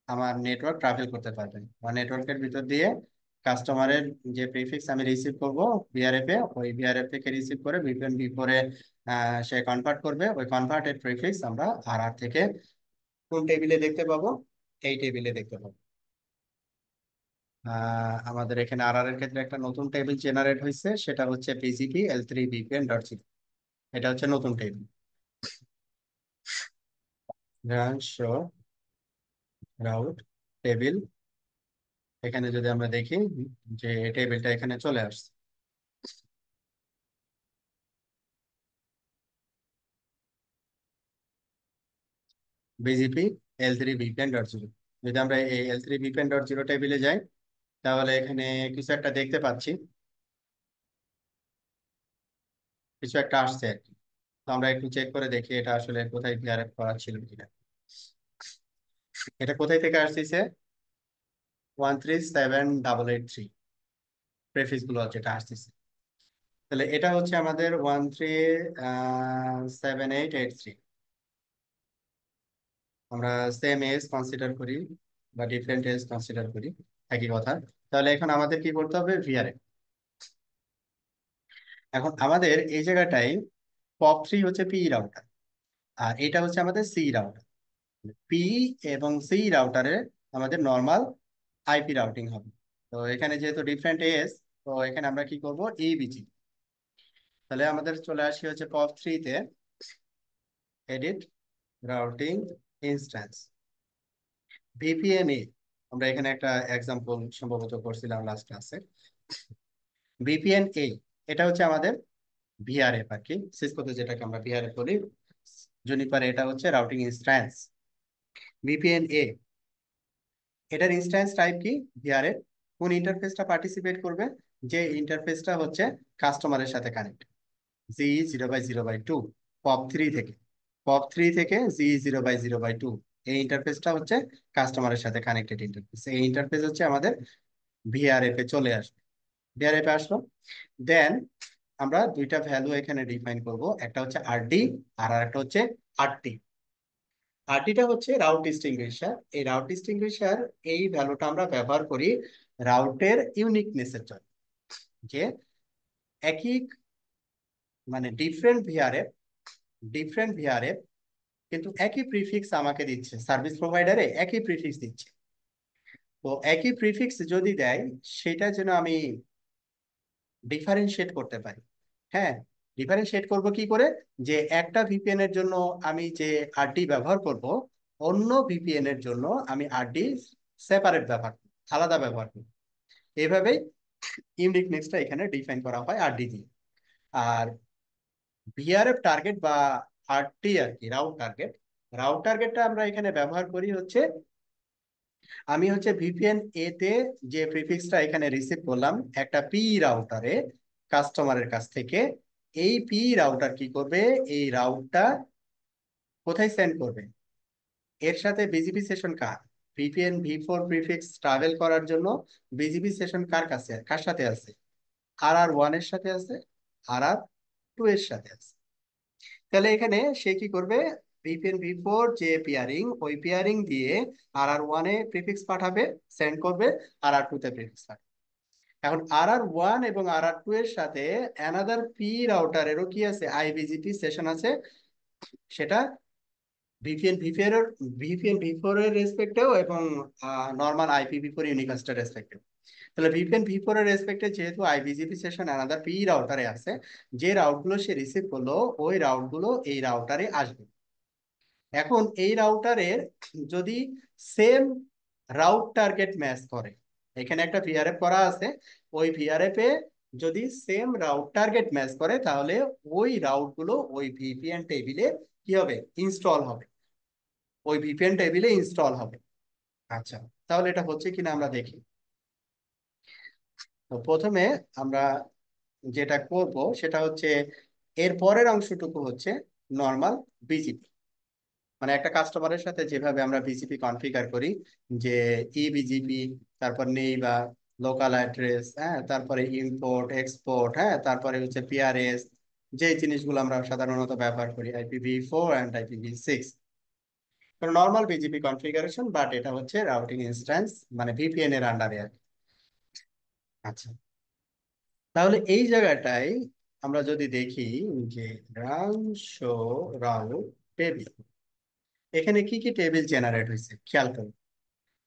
আমার নেটওয়ার্ক ট্রাভেল করতে পারবে, বা নেটওয়ার্কের ভিতর দিয়ে কাস্টমারের যে প্রিফিক্স আমি রিসিভ করব বিআরএফ এ, ওই বিআরএফ থেকে রিসিভ করে ভিপিএন ভি4 এ সে কনভার্ট করবে। ওই কনভার্টেড প্রিফিক্স আমরা আর আর থেকে কোন টেবিলে দেখতে পাবো, এই টেবিলে দেখতে পাবো। আমাদের এখানে আর আর এর ক্ষেত্রে একটা নতুন টেবিল জেনারেট হয়েছে, সেটা হচ্ছে PGP L3 VPN dot zero. এটা হচ্ছে নতুন টেবিল। শো রাউট টেবিল, এখানে যদি আমরা দেখি যে টেবিলটা এখানে চলে আসছে, BGP L3 VPN dot zero. যদি আমরা এই L3 VPN ডট জিরো টেবিলে যাই, তাহলে এখানে কিছু একটা দেখতে পাচ্ছি, কিছু একটা আসছে আর কি। তো আমরা একটু চেক করে দেখি এটা আসলে কোথায় ভিআরএফ করা ছিল কিনা। এটা কোথায় থেকে আসছে, 137883 প্রেফিক্স গুলো যেটা আসতেছে। তাহলে এটা হচ্ছে আমাদের 137883। আমরা সেম এজ কনসিডার করি বা ডিফারেন্ট এজ কনসিডার করি, একই কথা। তাহলে এখন আমাদের কি করতে হবে, ভিআরএফ। এখন আমাদের এই জায়গাটায় POP3 হচ্ছে পি রাউটার, আর এটা হচ্ছে আমাদের সি রাউটার। পি এবং সি রাউটারে আমাদের নর্মাল আইপি রাউটিং হবে। তো এখানে যেহেতু ডিফারেন্ট এজ, তো এখানে আমরা কি করব, ইবিজি। তাহলে আমাদের চলে আসি হচ্ছে POP3 তে, এডিট রাউটিং ইনস্ট্যান্স ভিপিএনএ। আমরা এখানে একটা এক্সাম্পল সম্ভবত করছিলাম লাস্ট ক্লাসে। ভিপিএনএ এটা হচ্ছে আমাদের ভিআরএফ আর কি, সিসকোতে যেটাকে আমরা ভিআরএফ বলি। জুনিপার এটা হচ্ছে রাউটিং ইনস্ট্যান্স। ভিপিএনএ এটার ইনস্ট্যান্স টাইপ কি, ভিআরএফ। কোন ইন্টারফেসটা পার্টিসিপেট করবে, যে ইন্টারফেসটা হচ্ছে কাস্টমারের সাথে কানেক্ট, জি0/0/2 পপ 3 থেকে। পপ 3 থেকে জি0/0/2, এই ইন্টারফেসটা হচ্ছে কাস্টমারের সাথে কানেক্টেড ইন্টারফেস। এই ইন্টারফেস হচ্ছে আমাদের ভিআরএফ এ চলে আসবে। ভিআরএফ এ আসলো, দেন আমরা দুইটা ভ্যালু এখানে ডিফাইন করব, একটা হচ্ছে আরডি আর একটা হচ্ছে আরটি। আরটিটা হচ্ছে রাউট ডিস্টিংগুইশার। এই রাউট ডিস্টিংগুইশার এই ভ্যালুটা আমরা ব্যবহার করি রাউটের ইউনিকনেসের জন্য, যে একই মানে ডিফারেন্ট ভিআরএফ কিন্তু একই প্রিফিক্স আমাকে দিচ্ছে, সার্ভিস প্রোভাইডারে একই প্রিফিক্স দিচ্ছে। তো একই প্রিফিক্স যদি দেয়, সেটা যেন আমি ডিফারেন্সিয়েট করতে পারি। হ্যাঁ, ডিফারেন্সিয়েট করব কি করে, যে একটা ভিপিএন এর জন্য আমি যে আরডি ব্যবহার করব, অন্য ভিপিএন এর জন্য আমি আরডি সেপারেট ব্যবহার করব, আলাদা ব্যবহার করব। এইভাবেই ইউনিকনেসটা এখানে ডিফাইন করা হয় আরডি দিয়ে। আর ভিআরএফ টার্গেট বা আরটি আর কি, রাউট টার্গেটটা আমরা এখানে ব্যবহার করি হচ্ছে, আমি হচ্ছে ভিপিএন এ তে যে প্রিফিক্সটা এখানে রিসিভ করলাম একটা পি রাউটারে কাস্টমারের কাছ থেকে, এই পি রাউটার কি করবে, এই রাউটটা কোথায় সেন্ড করবে, এর সাথে বিজিপি সেশন কার, ভিপিএন ভি4 প্রিফিক্স ট্রাভেল করার জন্য বিজিপি সেশন কার কাছে, কার সাথে আছে, আর1 এর সাথে আছে, আর2 এর সাথে আছে। তাহলে এখানে সে কি করবে, ভিপিএন ভি4 যে পিয়ারিং, ওই পিয়ারিং দিয়ে আর1 এ প্রিফিক্স পাঠাবে, সেন্ড করবে, আর2 তে প্রিফিক্স পাঠাবে। এখন আর1 এবং আর2 এর সাথে অ্যানাদার পি রাউটারেরও কি আছে, আইবিজিপি সেশন আছে, সেটা ভিপিএন ভি4 এর রেসপেক্টেও এবং নর্মাল IPv4 ইউনিকাস্টের রেসপেক্টেও। তাহলে ভিপিএন ভি4 এর রেসপেক্টে যেহেতু আইবিজিপি সেশন আলাদা পি রাউটারে আছে, যে রাউটগুলো সে রিসিভ করলো ওই রাউটগুলো এই রাউটারে আসবে। এখন এই রাউটারের যদি সেম রাউট টার্গেট ম্যাচ করে, এখানে একটা ভিআরএফ করা আছে, ওই ভিআরএফ এ যদি সেম রাউট টার্গেট ম্যাচ করে তাহলে ওই রাউট গুলো ওই ভিপিএন টেবিলে কি হবে, ইনস্টল হবে, ওই ভিপিএন টেবিলে ইনস্টল হবে। আচ্ছা, তাহলে এটা হচ্ছে কিনা আমরা দেখি। তো প্রথমে আমরা যেটা করব সেটা হচ্ছে এর পরের অংশটুকু হচ্ছে নর্মাল বিজিপি, মানে একটা কাস্টমারের সাথে যেভাবে আমরা বিজিপি কনফিগার করি, যে ই বিজিপি, তারপর নেই বা লোকাল অ্যাড্রেস, হ্যাঁ, তারপরে ইম্পোর্ট এক্সপোর্ট, হ্যাঁ, তারপরে হচ্ছে পিআরএস, যে জিনিসগুলো আমরা সাধারণত ব্যবহার করি, IPv4 and IPv6, normal BGP configuration, but এটা হচ্ছে রাউটিং ইনস্ট্যান্স, মানে ভিপিএন এর আন্ডারে আর কি। আচ্ছা, তাহলে এই জায়গাটায় আমরা যদি দেখি যে রান শো রাউট টেবিল, এখানে কি কি টেবিল জেনারেট হয়েছে খেয়াল করুন।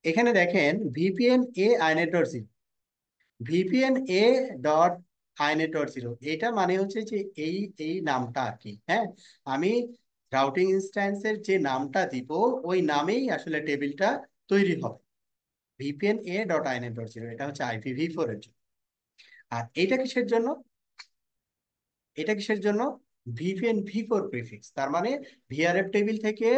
এখানে দেখেন VPN A inet dot zero, VPN A dot inet dot zero, এটা মানে হচ্ছে যে এই এই নামটা আর কি, হ্যাঁ। আমি রাউটিং ইনস্ট্যান্সের যে নামটা দিব ওই নামেই আসলে টেবিলটা তৈরি হবে, VPN A dot inet dot zero, এটা হচ্ছে IPv4 এর জন্য। আর এটা কিসের জন্য, এটা কিসের জন্য, ভিপিএন ভি4 প্রিফিক্স, তার মানে ভিআরএফ টেবিল থেকে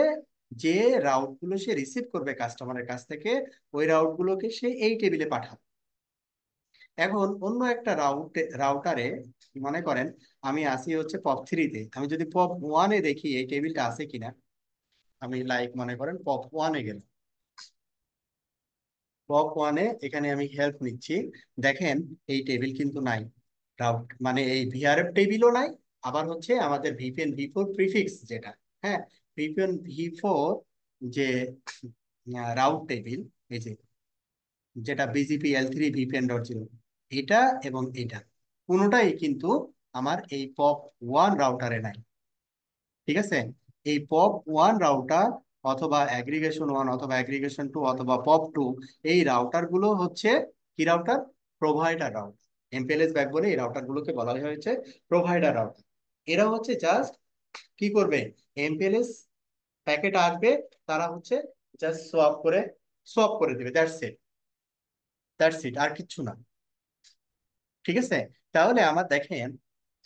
যে রাউট গুলো সে রিসিভ করবে কাস্টমারের কাছ থেকে, ওই রাউট গুলোকে সে এই টেবিলে পাঠাবে। এখন অন্য একটা রাউটারে মনে করেন আমি আসি হচ্ছে POP3 তে, আমি যদি POP1-এ দেখি এই টেবিলটা আছে কিনা, আমি লাইক মনে করেন POP1-এ গেলাম, POP1-এ এখানে আমি হেল্প নিচ্ছি, দেখেন এই টেবিল কিন্তু নাই, রাউট মানে এই ভিআরএফ টেবিলও নাই, আবার হচ্ছে আমাদের ভিপিএন ভি4 প্রিফিক্স যেটা, হ্যাঁ, ভিপিএন ভি4 যে রাউট টেবিল, এই যে যেটা BGP L3 VPN.0, এটা এবং এটা কোনোটাই কিন্তু আমার এই POP1 রাউটারে নাই। ঠিক আছে, এই POP1 রাউটার অথবা অ্যাগ্রিগেশন 1 অথবা অ্যাগ্রিগেশন 2 অথবা POP2, এই রাউটার গুলো হচ্ছে কি রাউটার, প্রোভাইডার রাউটার। এমপিএলএস ব্যাকবোনে এই রাউটার গুলোকে বলা হয়েছে প্রোভাইডার রাউটার। এরা হচ্ছে জাস্ট কি করবে, এমপিএলএস প্যাকেট আসবে, তারা হচ্ছে জাস্ট সোয়াপ করে দিবে, দ্যাটস ইট, আর কিচ্ছু না। ঠিক আছে, তাহলে আমার দেখেন,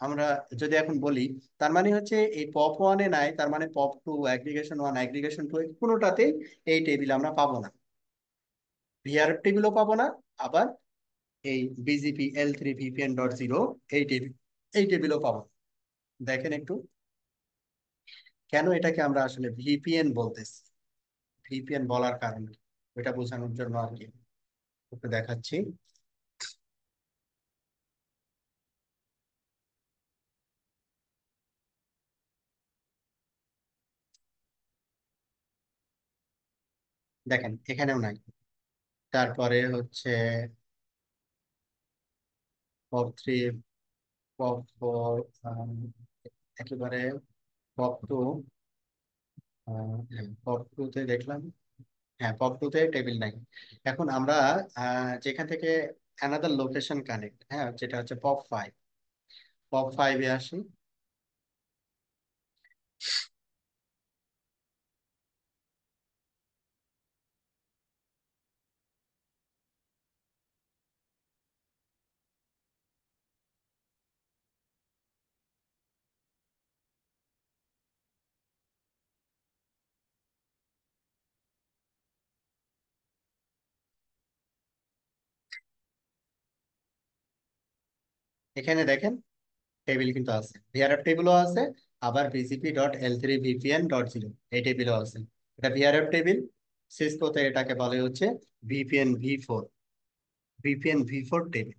আমরা যদি এখন বলি, তার মানে হচ্ছে এই POP1-এ নাই, তার মানে POP2, অ্যাগ্রিগেশন 1, অ্যাগ্রিগেশন 2, কোনোটাতেই এই টেবিল আমরা পাবো না, ভিআরএফ টেবিলও পাবো না, আবার এই BGP L3 VPN.0 এই টেবিলও পাবো না। দেখেন একটু কেন এটাকে আমরা আসলে ভিপিএন বলতেছি, ভিপিএন বলার কারণ কি, ওইটা বোঝানোর জন্য আর কি একটু দেখাচ্ছি। দেখেন এখানেও নাই, তারপরে হচ্ছে POP3, POP4, একেবারে POP2, হ্যাঁ, POP2-তে দেখলাম, হ্যাঁ POP2-তে টেবিল নাই। এখন আমরা যেখান থেকে অ্যানাদার লোকেশন কানেক্ট, হ্যাঁ, যেটা হচ্ছে POP5, আসি। এখানে দেখেন টেবিল কিন্তু আছে, ভিআরএফ টেবিলও আছে, আবার BGP.L3 VPN.0 এই টেবিলও আছে। এটা ভিআরএফ টেবিল, সিসকোতে এটাকে বলে হচ্ছে ভিপিএন ভি4 টেবিল,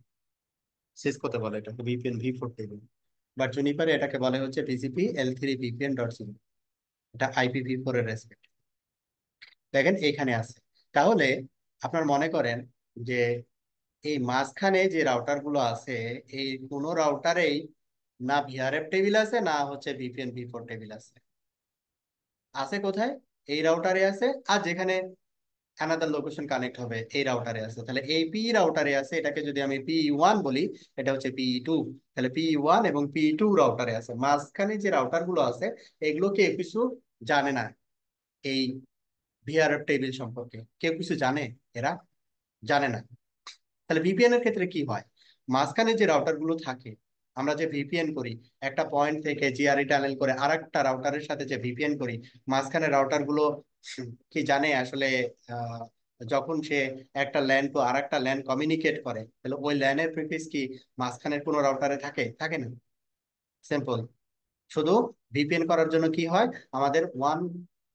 সিসকোতে বলে এটাকে ভিপিএন ভি4 টেবিল, বাট জুনিপারে এটাকে বলে হচ্ছে BGP L3 VPN.0, এটা IPv4 এর রেসপেক্ট। দেখেন এইখানে আছে, তাহলে আপনার মনে করেন যে এই মাঝখানে যে রাউটার গুলো আছে, এই কোনো রাউটারেই না ভিআরএফ টেবিল আছে না হচ্ছে VPN ভি4 টেবিল আছে, আছে কোথায়, এই রাউটারে আছে, আর যেখানে অ্যানাদার লোকেশন কানেক্ট হবে এই রাউটারে আছে, তাহলে এই পি রাউটারে আছে, এটাকে যদি আমি PE1 বলি, এটা হচ্ছে PE2, তাহলে PE1 এবং PE2 রাউটারে আছে। মাঝখানে যে রাউটার গুলো আছে এগুলো কেউ কিছু জানে না, এই ভিআরএফ টেবিল সম্পর্কে কেউ কিছু জানে, এরা জানে না। তাহলে ভিপিএন এর ক্ষেত্রে কি হয়, মাঝখানে যে রাউটার গুলো থাকে, আমরা যে ভিপিএন করি, একটা পয়েন্ট থেকে জিআরই টানেল করে আর একটা রাউটারের সাথে যে ভিপিএন করি, মাঝখানে রাউটার গুলো কি জানে আসলে আহ, যখন সে একটা ল্যান টু আর একটা ল্যান কমিউনিকেট করে, তাহলে ওই ল্যানের প্রিফিক্স কি মাঝখানের কোনো রাউটারে থাকে? থাকে না। সিম্পল। শুধু ভিপিএন করার জন্য কি হয়, আমাদের ওয়ান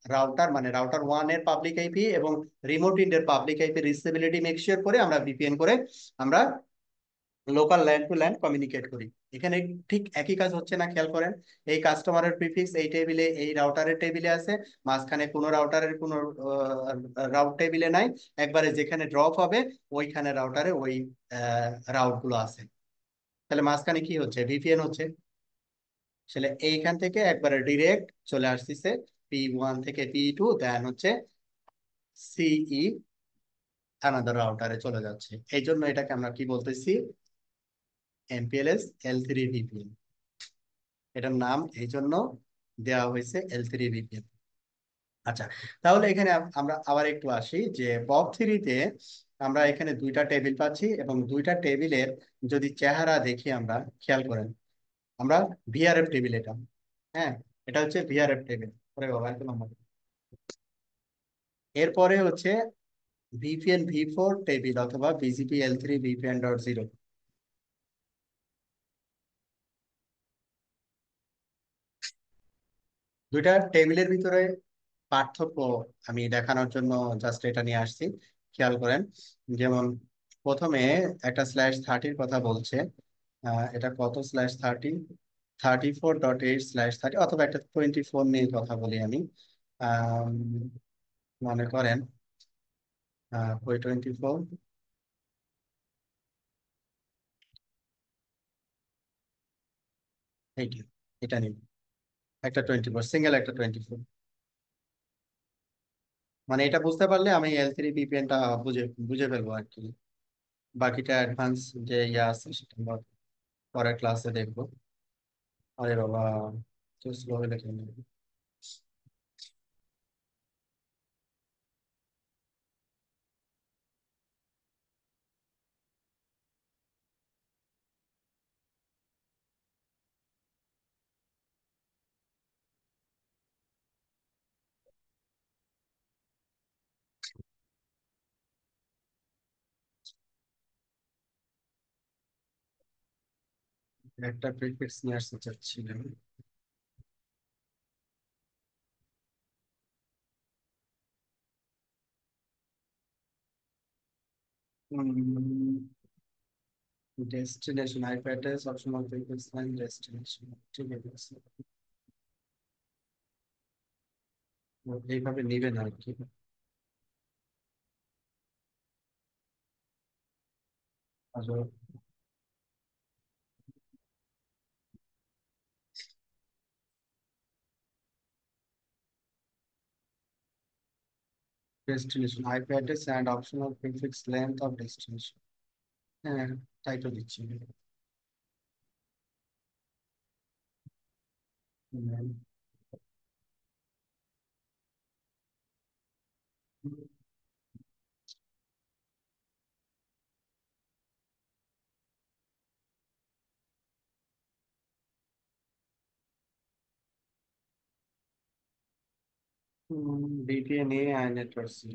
রাউটার মানে রাউটার ওয়ান এর পাবলিক আইপি এবং রিমোট ইন্ডের public IP reachability make sure করে আমরা ভিপিএন করে আমরা local LAN to LAN communicate করি। এখানে ঠিক একই কাজ হচ্ছে না, খেয়াল করেন। এই কাস্টমারের প্রিফিক্স এই টেবিলে, এই রাউটারের টেবিলে আছে, মাঝখানে কোনো রাউটারের কোনো রাউট টেবিলে নাই, একবারে যেখানে ড্রপ হবে ওইখানে রাউটারে ওই রাউট গুলো আছে। তাহলে মাঝখানে কি হচ্ছে? ভিপিএন হচ্ছে। আসলে এইখান থেকে একবারে ডিরেক্ট চলে আসতেছে P1 থেকে P2, দেন হচ্ছে সিই আনাদার রাউটারে চলে যাচ্ছে। এই জন্য এটাকে আমরা কি বলতেছি? MPLS L3 VPN। এটার নাম এই জন্য দেওয়া হয়েছে L3 VPN। আচ্ছা, তাহলে এখানে আমরা আবার একটু আসি যে POP3-তে আমরা এখানে দুইটা টেবিল পাচ্ছি, এবং দুইটা টেবিলের যদি চেহারা দেখি আমরা, খেয়াল করেন, আমরা ভিআরএফ টেবিল এটা। হ্যাঁ, এটা হচ্ছে ভিআরএফ টেবিল। ওরে বাবা, এত নম্বর। এরপরে হচ্ছে VPN v4 টেবিল অথবা BGP L3 VPN.0। দুইটা টেবিলের ভিতরে পার্থক্য আমি দেখানোর জন্য জাস্ট এটা নিয়ে আসছি। খেয়াল করেন, যেমন প্রথমে একটা /30 কথা বলছে। এটা কত /30? 34.8/30, অথবা একটা 24 নিয়ে কথা বলি আমি। আম, মনে করেন ওই 24, এইটা, এটা নিব। একটা 24 সিঙ্গেল, একটা 24। মানে এটা বুঝতে পারলে আমি L3 VPN-টা বুঝে বুঝে ফেলবো আর কি। বাকিটা অ্যাডভান্স যে ইয়ে আছে সেটা আমরা পরের ক্লাসে দেখবো। আরে বাবা, তো স্লো হলে কেন? একটা প্রিফিক্স নিয়ে আসতে চাচ্ছিলাম। Destination IP address optional prefix line destination, ঠিক আছে। এইভাবে নিবেন আর কি। আচ্ছা, destination IP address and optional prefix length of destination. হ্যাঁ, তাই তো দিচ্ছি। VPN এ নেটওয়ার্ক ছিল।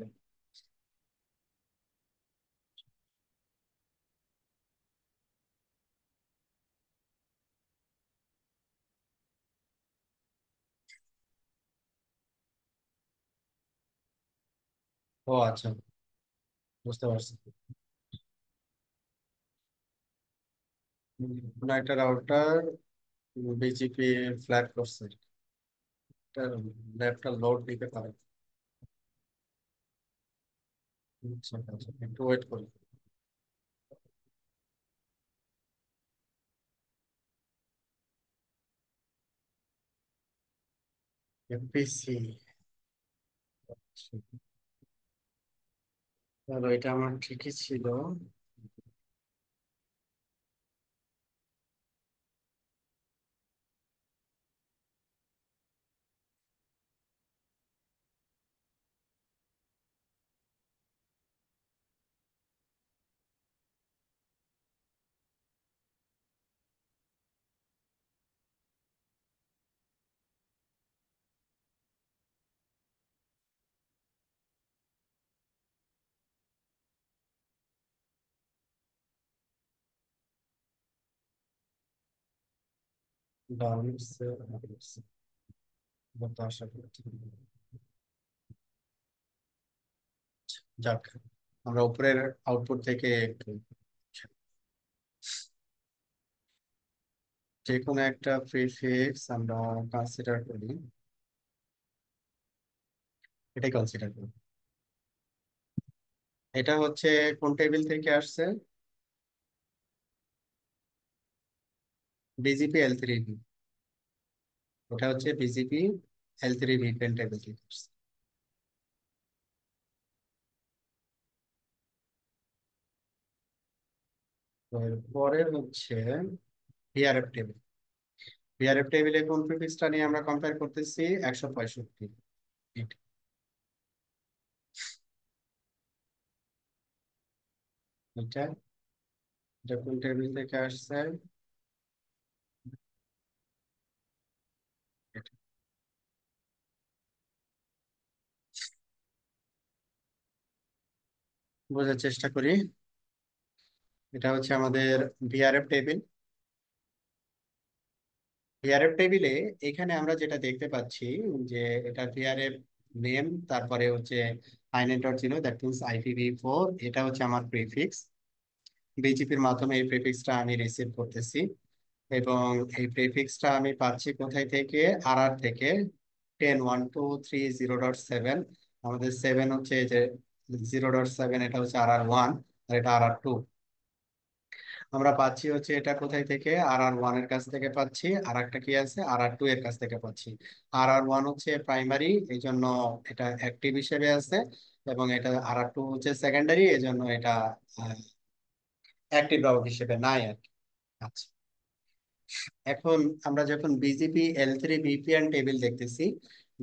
ও আচ্ছা, বুঝতে পারছি। কোনো একটা রাউটার বিজিপি ফ্ল্যাগ করছে, ল্যাপটপ লোড দিতে পারে। আচ্ছা, আচ্ছা, একটু ওয়েট করি। এফপিসি, তাহলে এটা আমার ঠিকই ছিল। ডাউন উঠছে, up উঠছে, এবার তো আশা করছি। যাক, আমরা উপরের আউটপুট থেকে একটু যে কোনো একটা প্রিফিক্স আমরা কনসিডার করি, এটাই কনসিডার করি। এটা হচ্ছে কোন টেবিল থেকে আসছে? BGP L3 V. এটা হচ্ছে BGP L3 V pen table থেকে আসছে। তো এরপরে হচ্ছে বিআরএফ টেবিল। বিআরএফ টেবিলে কোন প্রিফিক্সটা নিয়ে আমরা কম্পেয়ার করতেছি? 165। এটা এটা এটা কোন টেবিল থেকে আসছে? এটা বোঝার চেষ্টা করি। এটা হচ্ছে আমাদের ভিআরএফ টেবিল। ভিআরএফ টেবিলে এখানে আমরা যেটা দেখতে পাচ্ছি যে এটা ভিআরএফ নেম, তারপরে হচ্ছে inet dot zero, that means IPv4। এটা হচ্ছে আমার প্রিফিক্স। বিজিপির মাধ্যমে এই প্রিফিক্সটা আমি রিসিভ করতেছি, এবং এই প্রিফিক্সটা আমি পাচ্ছি কোথায় থেকে? RR থেকে। 10.1.2.3.0.7। আমাদের 7 হচ্ছে এই যে 0.7, এটা হচ্ছে RR1, আর এটা RR2। আমরা পাচ্ছি হচ্ছে এটা কোথায় থেকে? RR1 এর কাছ থেকে পাচ্ছি। আর একটা কি আছে? RR2 এর কাছ থেকে পাচ্ছি। RR1 হচ্ছে প্রাইমারি, এই জন্য এটা অ্যাক্টিভ হিসেবে আছে, এবং এটা RR2 হচ্ছে সেকেন্ডারি, এই জন্য এটা অ্যাক্টিভ রাউট হিসেবে নাই আর কি। আচ্ছা, এখন আমরা যখন BGP L3 VPN টেবিল দেখতেছি,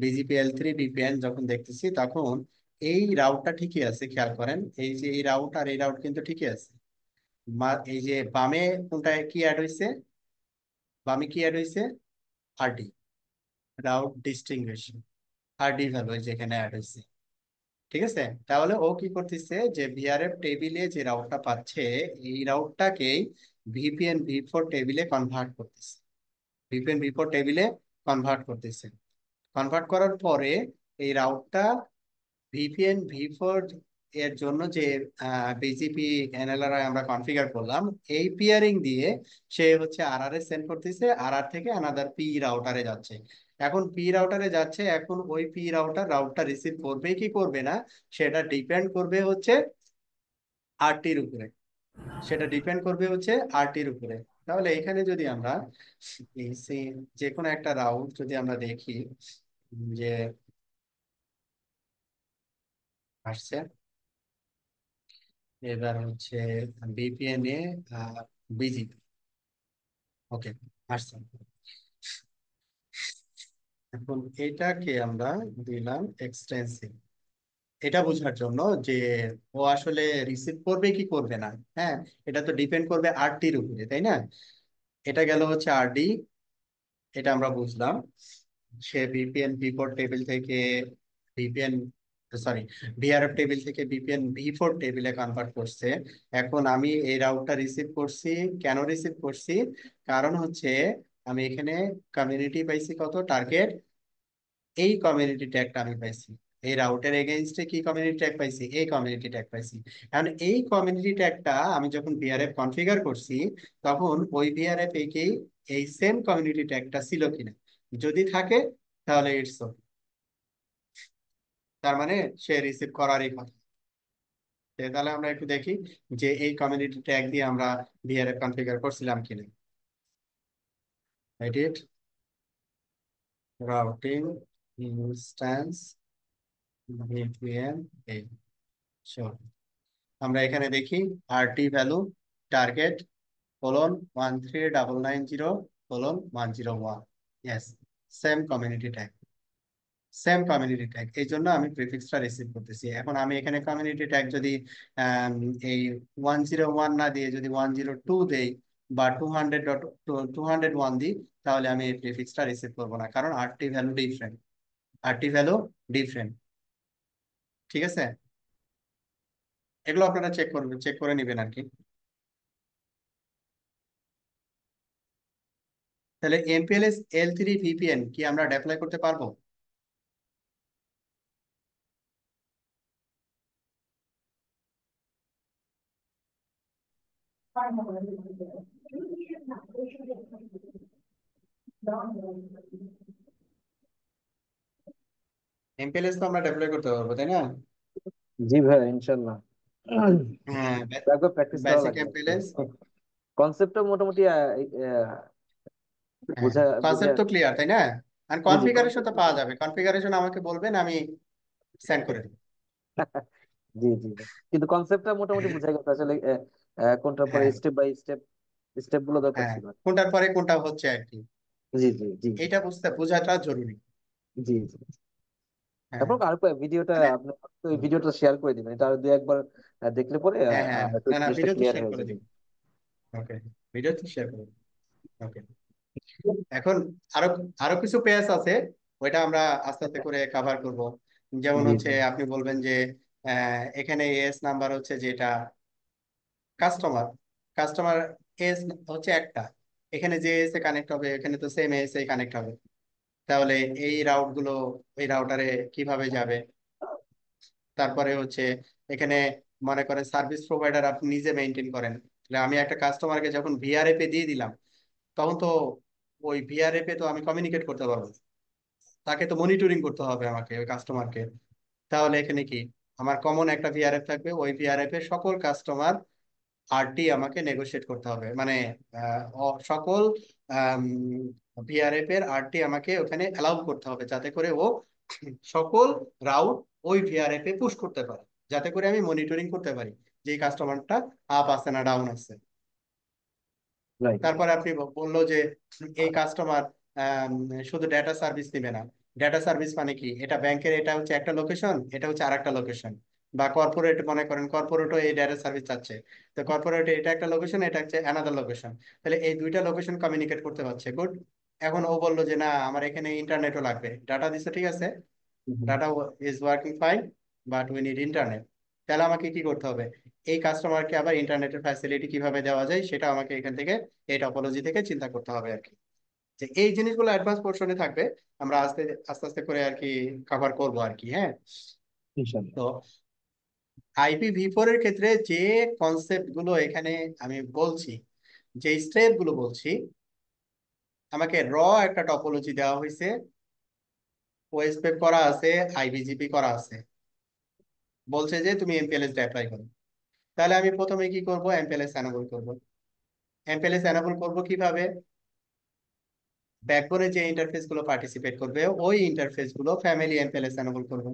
BGP L3 VPN যখন দেখতেছি, তখন এই রাউটটা ঠিকই আছে। খেয়াল করেন, এই যে এই রাউট আর এই রাউট কিন্তু ঠিকই আছে। এই যে বামে কোনটায় কি অ্যাড হয়েছে? বামে কি অ্যাড হয়েছে? RD, route distinguisher. RD value যেখানে অ্যাড হয়েছে। ঠিক আছে, তাহলে ও কি করতেছে যে ভিআরএফ টেবিলে যে রাউটটা পাচ্ছে, এই রাউটটাকেই VPN v4 টেবিলে কনভার্ট করতেছে। VPN v4 টেবিলে কনভার্ট করতেছে। কনভার্ট করার পরে এই রাউটটা VPN v4 এর জন্য যে বিজিপি এনএলআর আমরা কনফিগার করলাম, এই পিয়ারিং দিয়ে সে হচ্ছে RR এ সেন্ড করতেছে। RR থেকে আনাদার পি রাউটারে যাচ্ছে। এখন পি রাউটারে যাচ্ছে, এখন ওই পি রাউটটা রিসিভ করবে কি করবে না, সেটা ডিপেন্ড করবে হচ্ছে RTর উপরে। সেটা ডিপেন্ড করবে হচ্ছে RTর উপরে। তাহলে এখানে যদি আমরা এই যে কোনো একটা রাউট যদি আমরা দেখি, যে আসছে, এবার হচ্ছে VPN এ বিজিপি। ওকে, আসছে। এখন এটাকে আমরা দিলাম এক্সটেন্সিভ, এটা বোঝার জন্য যে ও আসলে রিসিভ করবে কি করবে না। হ্যাঁ, এটা তো ডিপেন্ড করবে RTর উপরে, তাই না? এটা গেল হচ্ছে RD, এটা আমরা বুঝলাম। সে VPN v4 টেবিল থেকে ভিপিএন সরি ভিআরএফ টেবিল থেকে VPN v4 টেবিলে কনভার্ট করছে। এখন আমি এই রাউটটা রিসিভ করছি। কেন রিসিভ করছি? কারণ হচ্ছে আমি এখানে কমিউনিটি পাইছি, কত টার্গেট, এই কমিউনিটি ট্যাগটা আমি পাইছি। এই রাউটের এগেইনস্টে কি কমিউনিটি ট্যাগ পাইছি? এই কমিউনিটি ট্যাগ পাইছি। এখন এই কমিউনিটি ট্যাগটা আমি যখন ভিআরএফ কনফিগার করছি, তখন ওই ভিআরএফ একেই এই সেম কমিউনিটি ট্যাগটা ছিল কিনা। যদি থাকে, তাহলে ইটস ওকে, তার মানে সে রিসিভ করারই কথা। তাহলে আমরা একটু দেখি যে এই কমিউনিটি ট্যাগ দিয়ে আমরা ভিআরএফ কনফিগার করছিলাম কিনা। এডিট রাউটিং ইনস্ট্যান্স ভিপিএন এই, আমরা এখানে দেখি RT value target :13990:101। Yes, same community tag. Same community tag, এই জন্য আমি প্রিফিক্সটা রিসিভ করতেছি। এখন আমি এখানে কমিউনিটি ট্যাগ যদি আম, এই 101 না দিয়ে যদি 102 দেই, বা 201 দিই, তাহলে আমি এই প্রিফিক্সটা রিসিভ করবো না, কারণ RT value different. RT value different. ঠিক আছে, এগুলো আপনারা চেক করবেন, চেক করে নেবেন আর কি। তাহলে এমপিএলএস L3 ভিপিএন কি আমরা ডেপ্লয় করতে পারবো? এমপিএলএস তো আমরা ডেপ্লয় করতে পারবো, তাই না? জি ভাই, ইনশাল্লাহ। হ্যাঁ, একবার প্র্যাকটিস করা বেসিক লাগবে। এমপিএলএস। কনসেপ্টটা মোটামুটি হ্যাঁ, বোঝা বুঝে। কনসেপ্ট তো ক্লিয়ার, তাই না? আর জি জি, কনফিগারেশন তো কনসেপ্ট। পাওয়া যাবে, কনফিগারেশন আমাকে বলবেন, আমি সেন্ড করে দেবো। জি জি ভাই। কিন্তু কনসেপ্টটা মোটামুটি বুঝা গেছে আসলে। কোনটার পরে হ্যাঁ, স্টেপ বাই স্টেপ স্টেপ গুলো দরকার হ্যাঁ, ছিল। কোনটার পরে কোনটা হচ্ছে আর কি, জি জি জি জি এইটা বোঝাটা জরুরি। জি জি। হ্যাঁ, তারপর আর ভিডিওটা মানে আপনি তো এই ভিডিওটা শেয়ার করে দিবেন, এটা আর দুই একবার দেখলে পরে হ্যাঁ, হ্যাঁ, হয়তো না না, জিনিসটা ভিডিও তো ক্লিয়ার শেয়ার হয়ে করে যাবে। দিই। ওকে, ভিডিও তো শেয়ার করে দিই। ওকে। এখন আরো আরো কিছু পেজ আছে, ওইটা আমরা আস্তে আস্তে করে কভার করব। যেমন জি হচ্ছে জি আপনি বলবেন যে এখানে এস নাম্বার হচ্ছে যেটা কাস্টমার, কাস্টমার এস হচ্ছে একটা, এখানে যে এস এ কানেক্ট হবে এখানে তো সেম এস এ কানেক্ট হবে। তাহলে এই রাউট গুলো এই রাউটারে কিভাবে যাবে? তারপরে হচ্ছে এখানে মনে করেন সার্ভিস প্রোভাইডার আপনি নিজে মেনটেন করেন, তাহলে আমি একটা কাস্টমারকে যখন ভিআরএফ এ দিয়ে দিলাম, তখন তো ওই ভিআরএফ এ তো আমি কমিউনিকেট করতে পারবো, তাকে তো মনিটরিং করতে হবে আমাকে ওই কাস্টমারকে। তাহলে এখানে কি আমার কমন একটা ভিআরএফ থাকবে, ওই ভিআরএফ এর সকল কাস্টমার আরটি আমাকে নেগোশিয়েট করতে হবে, মানে সকল ভিআরএফ এর আরটি আমাকে ওখানে অ্যালাউ করতে হবে, যাতে করে ও সকল রাউট ওই ভিআরএফ এ পুশ করতে পারে, যাতে করে আমি মনিটরিং করতে পারি যে এই কাস্টমারটা আপ আছে না ডাউন আছে। রাইট। তারপরে আপনি বললো যে এই কাস্টমার শুধু ডেটা সার্ভিস নিবে না। ডেটা সার্ভিস মানে কি, এটা ব্যাংকের এটা হচ্ছে একটা লোকেশন, এটা হচ্ছে আরেকটা লোকেশন। বা কর্পোরেট মনে করেন কর্পোরেটও এই ডেটা সার্ভিস চাচ্ছে, তো কর্পোরেট এটা একটা লোকেশন, এটা হচ্ছে অ্যানাদার লোকেশন। তাহলে এই দুইটা লোকেশন কমিউনিকেট করতে পারছে, গুড। এখন ও বললো যে না আমার এখানে ইন্টারনেটও লাগবে, ডাটা দিচ্ছে ঠিক আছে, data is working fine, but we need internet. তাহলে আমাকে কি করতে হবে, এই কাস্টমারকে আবার ইন্টারনেটের ফ্যাসিলিটি কিভাবে দেওয়া যায় সেটা আমাকে এখান থেকে এই টপোলজি থেকে চিন্তা করতে হবে আর কি। যে এই জিনিসগুলো অ্যাডভান্স পোর্শনে থাকবে, আমরা আস্তে আস্তে আস্তে করে আর কি কভার করবো আর কি। হ্যাঁ, ইনশাল্লাহ। তো IPv4 এর ক্ষেত্রে যে কনসেপ্ট গুলো এখানে আমি বলছি, যে স্টেপ গুলো বলছি, আমাকে একটা টপোলজি দেওয়া হয়েছে, ওএসপেক করা আছে, আইবিজিপি করা আছে, বলছে যে তুমি এমপিএলএস অ্যাপ্লাই করো। তাহলে আমি প্রথমে কি করব, এমপিএলএস এনেবল করব। এমপিএলএস এনেবল করব কিভাবে, ব্যাকবোনে যে ইন্টারফেস গুলো পার্টিসিপেট করবে ওই ইন্টারফেস গুলো ফ্যামিলি এমপিএলএস এনেবল করব।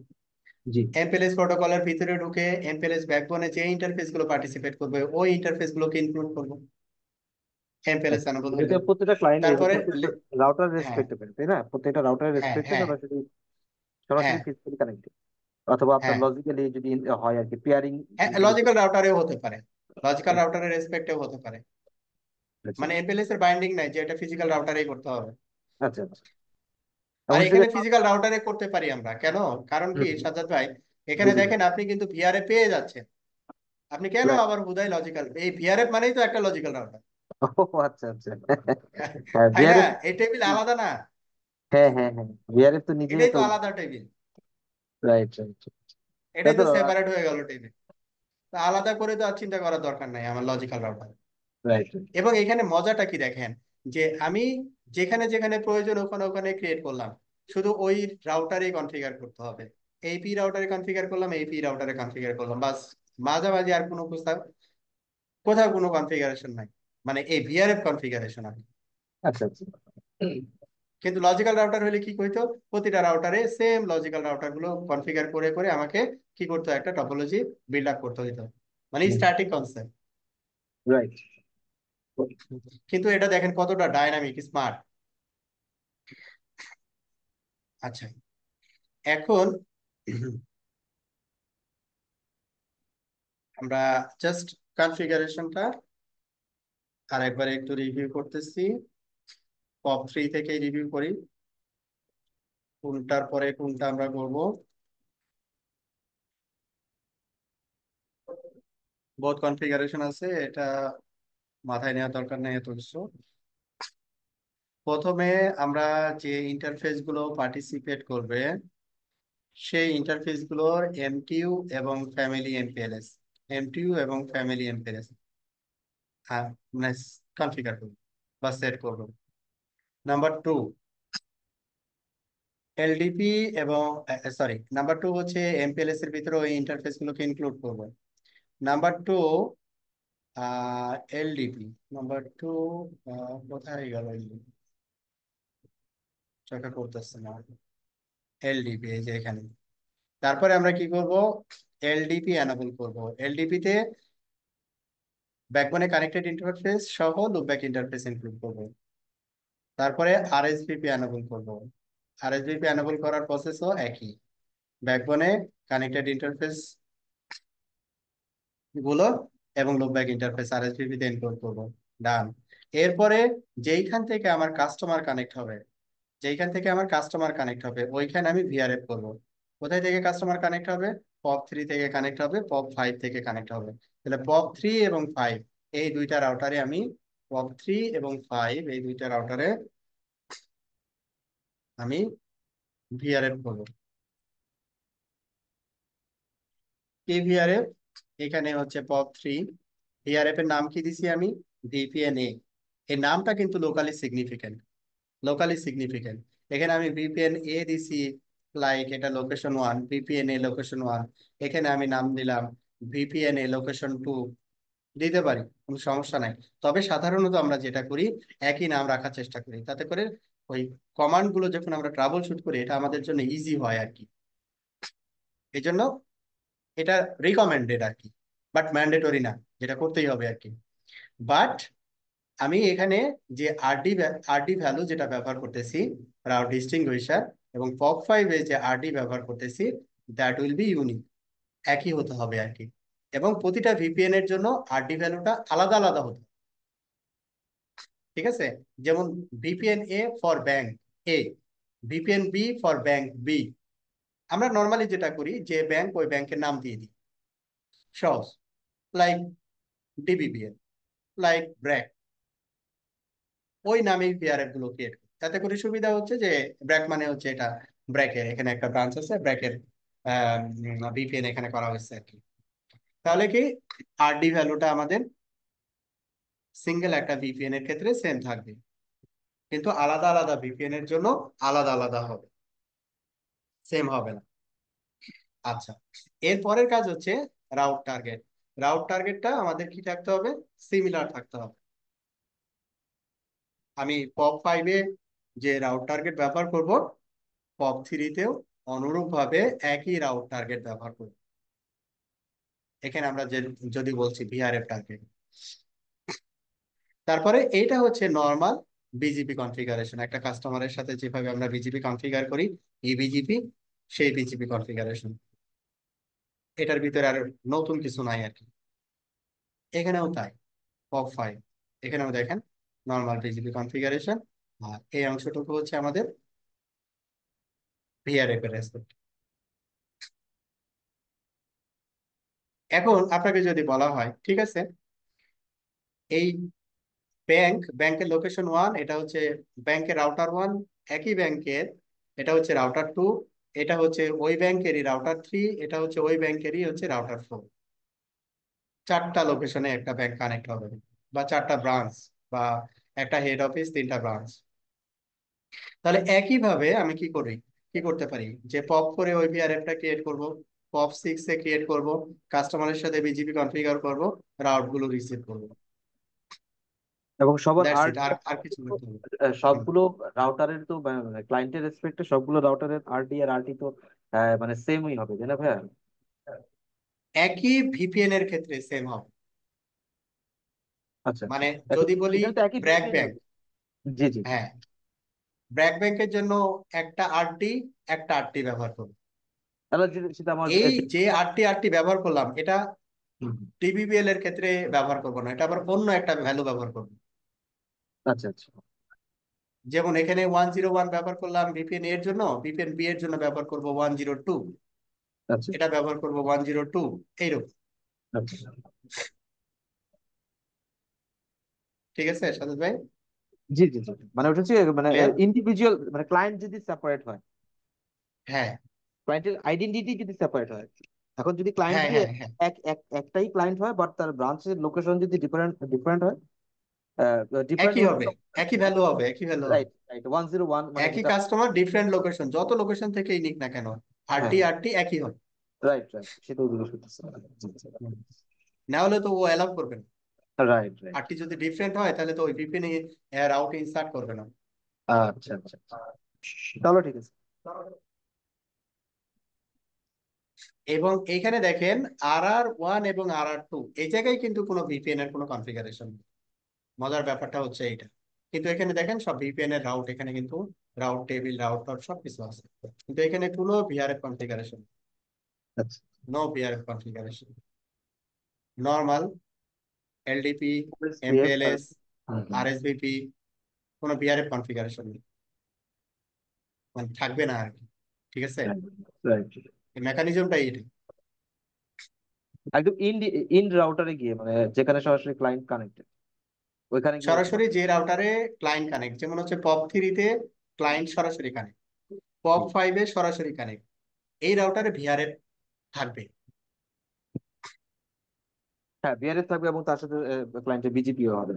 জি। এমপিএলএস প্রোটোকলের ভিতরে ঢুকে এমপিএলএস ব্যাকবোনে যে ইন্টারফেস গুলো পার্টিসিপেট করবে ওই ইন্টারফেস গুলোকে ইনক্লুড করব এমপিএলএস এনেবল হলে। এটা প্রত্যেকটা ক্লায়েন্ট, তারপরে প্রত্যেকটা রাউটার হ্যাঁ, রেসপেক্টেবল, তাই না? প্রত্যেকটা রাউটার হ্যাঁ, রেসপেক্টেড, হ্যাঁ, সরাসরি সরাসরি হ্যাঁ, ফিজিক্যালি কানেক্টেড, অথবা আপনার হ্যাঁ, লজিক্যালি যদি হয় আর কি, পেয়ারিং হ্যাঁ, যদি লজিক্যাল রাউটারেও হতে পারে, লজিক্যাল রাউটারের রেসপেক্টেও হতে পারে। আচ্ছা মানে এমপিএলএস এর বাইন্ডিং নাই যে এটা ফিজিক্যাল রাউটারেই করতে হবে। আচ্ছা আচ্ছা। আর এমন এখানে জায়গায় ফিজিক্যাল রাউটারে করতে পারি আমরা কেন, কারণ কি সাজ্জাদ ভাই, এখানে বুঝি। দেখেন আপনি কিন্তু ভিআরএ পেয়ে যাচ্ছেন, আপনি কেন রাইট। আবার হুদাই লজিক্যাল, এই ভিআরএফ মানেই তো একটা লজিক্যাল রাউটার। ও আচ্ছা আচ্ছা। হ্যাঁ, তাই না? বিআরএফ। এই টেবিল আলাদা না, হ্যাঁ হ্যাঁ হ্যাঁ, বিআরএফ তো নিজে এটাই তো। তো আলাদা টেবিল, রাইট রাইট। এটাই তো তো সেপারেট হয়ে গেল টেবিল। তো আলাদা করে তো আর চিন্তা করার দরকার নাই আমার লজিক্যাল রাউটার। রাইট। এবং এখানে মজাটা কি দেখেন, যে আমি যেখানে যেখানে প্রয়োজন ওখানে ওখানে ক্রিয়েট করলাম, শুধু ওই রাউটারে কনফিগার করতে হবে। এইপি রাউটারে কনফিগার করলাম, এইপি রাউটারে কনফিগার করলাম, বাস। মাঝামাঝি আর কোনো কোথাও কোথাও কোনো কনফিগারেশন নাই, মানে এই ভিআরএফ কনফিগারেশন আর কি। আচ্ছা আচ্ছা। কিন্তু লজিক্যাল রাউটার হলে কি করতো, প্রতিটা রাউটারে সেম লজিক্যাল রাউটার গুলো কনফিগার করে করে আমাকে কি করতে হয়, একটা টপোলজি বিল্ড আপ করতে হইতো, মানে স্ট্যাটিক কনসেপ্ট। রাইট। কিন্তু এটা দেখেন কতটা ডাইনামিক স্মার্ট। আচ্ছা, এখন আমরা জাস্ট কনফিগারেশনটা আরেকবার একটু রিভিউ করতেছি, POP3 থেকে রিভিউ করি, কোনটার পরে কোনটা আমরা করব। বহুত কনফিগারেশন আছে, এটা মাথায় নেওয়ার দরকার নেই এত কিছু। প্রথমে আমরা যে ইন্টারফেস গুলো পার্টিসিপেট করবে সেই ইন্টারফেস গুলোর এমটিইউ এবং ফ্যামিলি এমপিএলএস, এমটিইউ এবং ফ্যামিলি এমপিএলএস মানে কনফিগার করবো বা সেট করবো। নাম্বার টু, এলডিপি এবং নাম্বার টু হচ্ছে এমপিএলএস এর ভিতরে ওই ইন্টারফেস গুলোকে ইনক্লুড করবো। Number two LDP, number two কোথায় গেল LDP? চোখে পড়তেছে না। এলডিপি এই যে এখানে। তারপরে আমরা কি করব, এলডিপি এনাবল করব। এলডিপি তে ব্যাকবোনে কানেক্টেড ইন্টারফেস সহ লুপব্যাক ইন্টারফেস ইনক্লুড করব। তারপরে আরএসভিপি এনাবল করব। আরএসভিপি এনাবল করার প্রসেসও একই, ব্যাকবোনে কানেক্টেড ইন্টারফেস গুলো এবং লুপব্যাক ইন্টারফেস আরএসভিপি তে ইনক্লুড করব। ডান। এরপরে যেইখান থেকে আমার কাস্টমার কানেক্ট হবে, ওইখানে আমি ভিআরএফ করব। কোথায় থেকে কাস্টমার কানেক্ট হবে? পপ 3 থেকে কানেক্ট হবে, পপ 5 থেকে কানেক্ট হবে। তাহলে পপ 3 এবং 5 এই দুইটা রাউটারে আমি, পপ 3 এবং 5 এই দুইটা রাউটারে আমি ভিআরএফ করব। কি ভিআরএফ? এখানে হচ্ছে পপ 3, ভিআরএফ এর নাম কি দিছি আমি? ভিপিএন এ। এই নামটা কিন্তু লোকালি সিগনিফিকেন্ট। এখানে আমি ভিপিএন এ দিছি, লাইক এটা লোকেশন 1, ভিপিএন এ লোকেশন 1। এখানে আমি নাম দিলাম ভিপিএন এ লোকেশন 2, দিতে পারি, কোনো সমস্যা নাই। তবে সাধারণত আমরা যেটা করি, একই নাম রাখার চেষ্টা করি, তাতে করে ওই কমান্ড গুলো যখন আমরা ট্রাবল শুট করি এটা আমাদের জন্য ইজি হয় আর কি। এই জন্য এটা রিকমেন্ডেড আর কি, বাট ম্যান্ডেটরি না, যেটা করতেই হবে আর কি। বাট আমি এখানে যে আরডি ভ্যালু যেটা ব্যবহার করতেছি, রাউট ডিস্টিংগুইশার, এবং পপ 5 এ যে আরডি ব্যবহার করতেছি, দ্যাট উইল বি ইউনিক, একই হতে হবে আর কি। এবং প্রতিটা ভিপিএন এর জন্য আরডি ভ্যালুটা আলাদা আলাদা হতে হবে, ঠিক আছে? যেমন VPN A for bank A, VPN B for bank B. আমরা নর্মালি যেটা করি, যে ব্যাংক ওই ব্যাংকের নাম দিয়ে দিই, সহজ, লাইক ডিবিবিএল, লাইক ব্র্যাক, ওই নামেই পিআরএফ গুলো ক্রিয়েট করি। তাতে করে সুবিধা হচ্ছে যে ব্র্যাক মানে হচ্ছে এটা ব্র্যাকের এখানে একটা ব্রাঞ্চ আছে, ব্র্যাকের ভিপিএন এখানে করা হয়েছে আর কি। তাহলে কি আরডি ভ্যালুটা আমাদের সিঙ্গেল একটা ভিপিএন এর ক্ষেত্রে সেম থাকবে, কিন্তু আলাদা আলাদা ভিপিএন এর জন্য আলাদা আলাদা হবে, সেম হবে না। আচ্ছা, এর পরের কাজ হচ্ছে রাউট টার্গেট। রাউট টার্গেটটা আমাদের কি থাকতে হবে? সিমিলার থাকতে হবে। আমি পপ 5-এ যে রাউট টার্গেট ব্যবহার করব, পপ 3-তেও অনুরূপ ভাবে একই রাউট টার্গেট ব্যবহার করব। এখানে আমরা যে যদি বলছি ভিআরএফ টার্গেট। তারপরে এইটা হচ্ছে নর্মাল বিজিপি কনফিগারেশন, একটা কাস্টমারের সাথে যেভাবে আমরা বিজিপি কনফিগার করি, এই বিজিপি, সেই বিজিপি কনফিগারেশন। এটার ভিতরে আর নতুন কিছু নাই আর কি। এখানেও তাই, পপ 5, এখানেও দেখেন নর্মাল বিজিপি কনফিগারেশন। আর এই অংশটুকু হচ্ছে আমাদের ভিআরএফ এর রেসপেক্ট। এখন আপনাকে যদি বলা হয়, ঠিক আছে, এই ব্যাংকের লোকেশন 1, এটা হচ্ছে ব্যাংকের রাউটার 1, একই ব্যাংকের এটা হচ্ছে রাউটার 2, এটা হচ্ছে ওই ব্যাংকেরই রাউটার 3, এটা হচ্ছে ওই ব্যাংকেরই হচ্ছে রাউটার 4। চারটা লোকেশনে একটা ব্যাংক কানেক্ট হবে, বা চারটা ব্রাঞ্চ, বা একটা হেড অফিস, তিনটা ব্রাঞ্চ। তাহলে একইভাবে আমি কি করতে পারি, যে পপ করে ওই ভিআরএফটা ক্রিয়েট করব, পপ 6-এ ক্রিয়েট করব, কাস্টমারের সাথে বিজিপি কনফিগার করব, রাউট গুলো রিসিভ করব। এবং সবার দ্যাটস আর ইট, আর কিছু করতে হবে না। হুম। সবগুলো রাউটারের তো ক্লায়েন্টের রেসপেক্টে সবগুলো রাউটারের আরডি আর আরটি তো মানে সেমই হবে, তাই না ভাইয়া? একই ভিপিএন এর ক্ষেত্রে সেম হবে। আচ্ছা আচ্ছা, মানে যদি বলি এখানে তো একই ব্র্যাক ভিপিএন ব্যাংক, হবে। জি জি। হ্যাঁ, ব্র্যাক ব্যাংকের জন্য একটা আরটি, একটা আরটি ব্যবহার করব। তাহলে সেটা আমার এই যে আরটি ব্যবহার করলাম, এটা হুম, টিবিবিএল এর ক্ষেত্রে ব্যবহার করব না, এটা আবার অন্য একটা ভ্যালু ব্যবহার করব। আচ্ছা আচ্ছা যেমন এখানে 101 ব্যবহার করলাম ভিপিএন এর জন্য, ভিপিএন বি এর জন্য ব্যবহার করব 102, আচ্ছা এটা ব্যবহার করব 102, এইরকম। আচ্ছা। ঠিক আছে সাথে ভাই? জি জি জি, মানে ওটা হচ্ছে মানে ক্লিয়ার? ইন্ডিভিজুয়াল, মানে ক্লায়েন্ট যদি সেপারেট হয়, হ্যাঁ ক্লায়েন্টের আইডেন্টিটি যদি সেপারেট হয়। এখন যদি ক্লায়েন্ট হ্যাঁ যদি হ্যাঁ হ্যাঁ। একটাই ক্লায়েন্ট হয়, বাট তার ব্রাঞ্চের লোকেশন যদি ডিফারেন্ট ডিফারেন্ট হয়, ডিফারেন্ট একই বলতে হবে, একই ভ্যালু হবে, একই ভ্যালু হবে। রাইট রাইট 101 মানে একই যেটা। কাস্টমার ডিফারেন্ট লোকেশন, যত লোকেশন থেকেই নিক না কেন, হ্যাঁ আরটি হ্যাঁ, আরটি একই হয়। রাইট রাইট, সেটাও জিজ্ঞেস করতেছে। হুম। না হলে তো ও অ্যালাউ করবে না। Right right. আরটি যদি ডিফারেন্ট হয় তাহলে তো ওই ভিপিএন রাউটে ইনসার্ট করবে না। আচ্ছা আচ্ছা আচ্ছা। তাহলে ঠিক আছে। এবং এইখানে দেখেন RR1 এবং RR2 এই জায়গায় কিন্তু কোনো ভিপিএন এর কোনো কনফিগারেশন নেই। মজার ব্যাপারটা হচ্ছে এইটা। কিন্তু এখানে দেখেন সব ভিপিএন এর রাউট, এখানে কিন্তু রাউট টেবিল রাউট টাউট সবকিছু আছে, কিন্তু এখানে কোনো ভিআরএফ কনফিগারেশন, আচ্ছা। No VRF configuration, normal LDP, SPF, MPLS, hmm, hmm, RSVP, কোনো ভিআরএফ কনফিগারেশন নেই, মানে থাকবে না আর কি। ঠিক আছে, রাইট। এই মেকানিজমটাই এটা। একদম ইন রাউটারে গিয়ে, মানে যেখানে সরাসরি ক্লায়েন্ট কানেক্টেড, ওইখানে গিয়ে হচ্ছে না। সরাসরি যে রাউটারে ক্লায়েন্ট কানেক্ট, যেমন হচ্ছে POP3-তে ক্লায়েন্ট সরাসরি কানেক্ট, জি। POP5-এ সরাসরি কানেক্ট, এই রাউটারে ভিআরএফ থাকবে। হ্যাঁ, বিআরএফ থাকবে, এবং তার সাথে ক্লায়েন্টের বিজিপিও হবে।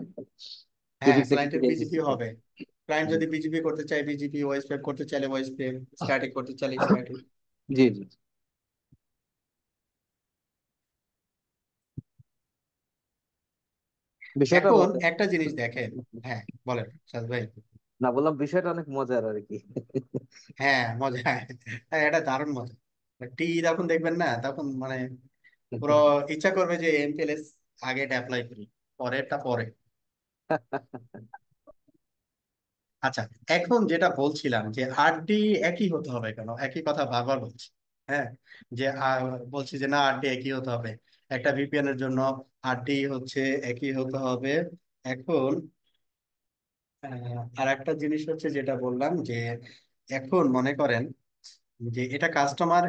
হ্যাঁ, প্রিফিক্স ক্লায়েন্টের সেক্রেটারি বিজিপি হবে। ক্লায়েন্ট যদি বিজিপি করতে চায় বিজিপি, ওএসপি করতে চাইলে ওএসপি, স্ট্যাটিক করতে চাইলে স্ট্যাটিক। জি জি। বিষয়টা এখন মজা। একটা জিনিস দেখেন, হ্যাঁ বলেন সাদ ভাই। না, বললাম বিষয়টা অনেক মজার আর কি। হ্যাঁ মজা, হ্যাঁ, এটা দারুণ মজা। টি যখন দেখবেন না তখন মানে পুরো ইচ্ছা করবে যে এমপিএলএস আগে অ্যাপ্লাই করি, পরেরটা পরে। আচ্ছা, এখন যেটা বলছিলাম যে আরডি একই হতে হবে কেন, একই কথা বারবার বলছি। হ্যাঁ, যে বলছি যে না আরডি একই হতে হবে, একটা ভিপিএন এর জন্য আরডি হচ্ছে একই হতে হবে। এখন আর একটা জিনিস হচ্ছে যেটা বললাম যে এখন মনে করেন যে এটা কাস্টমার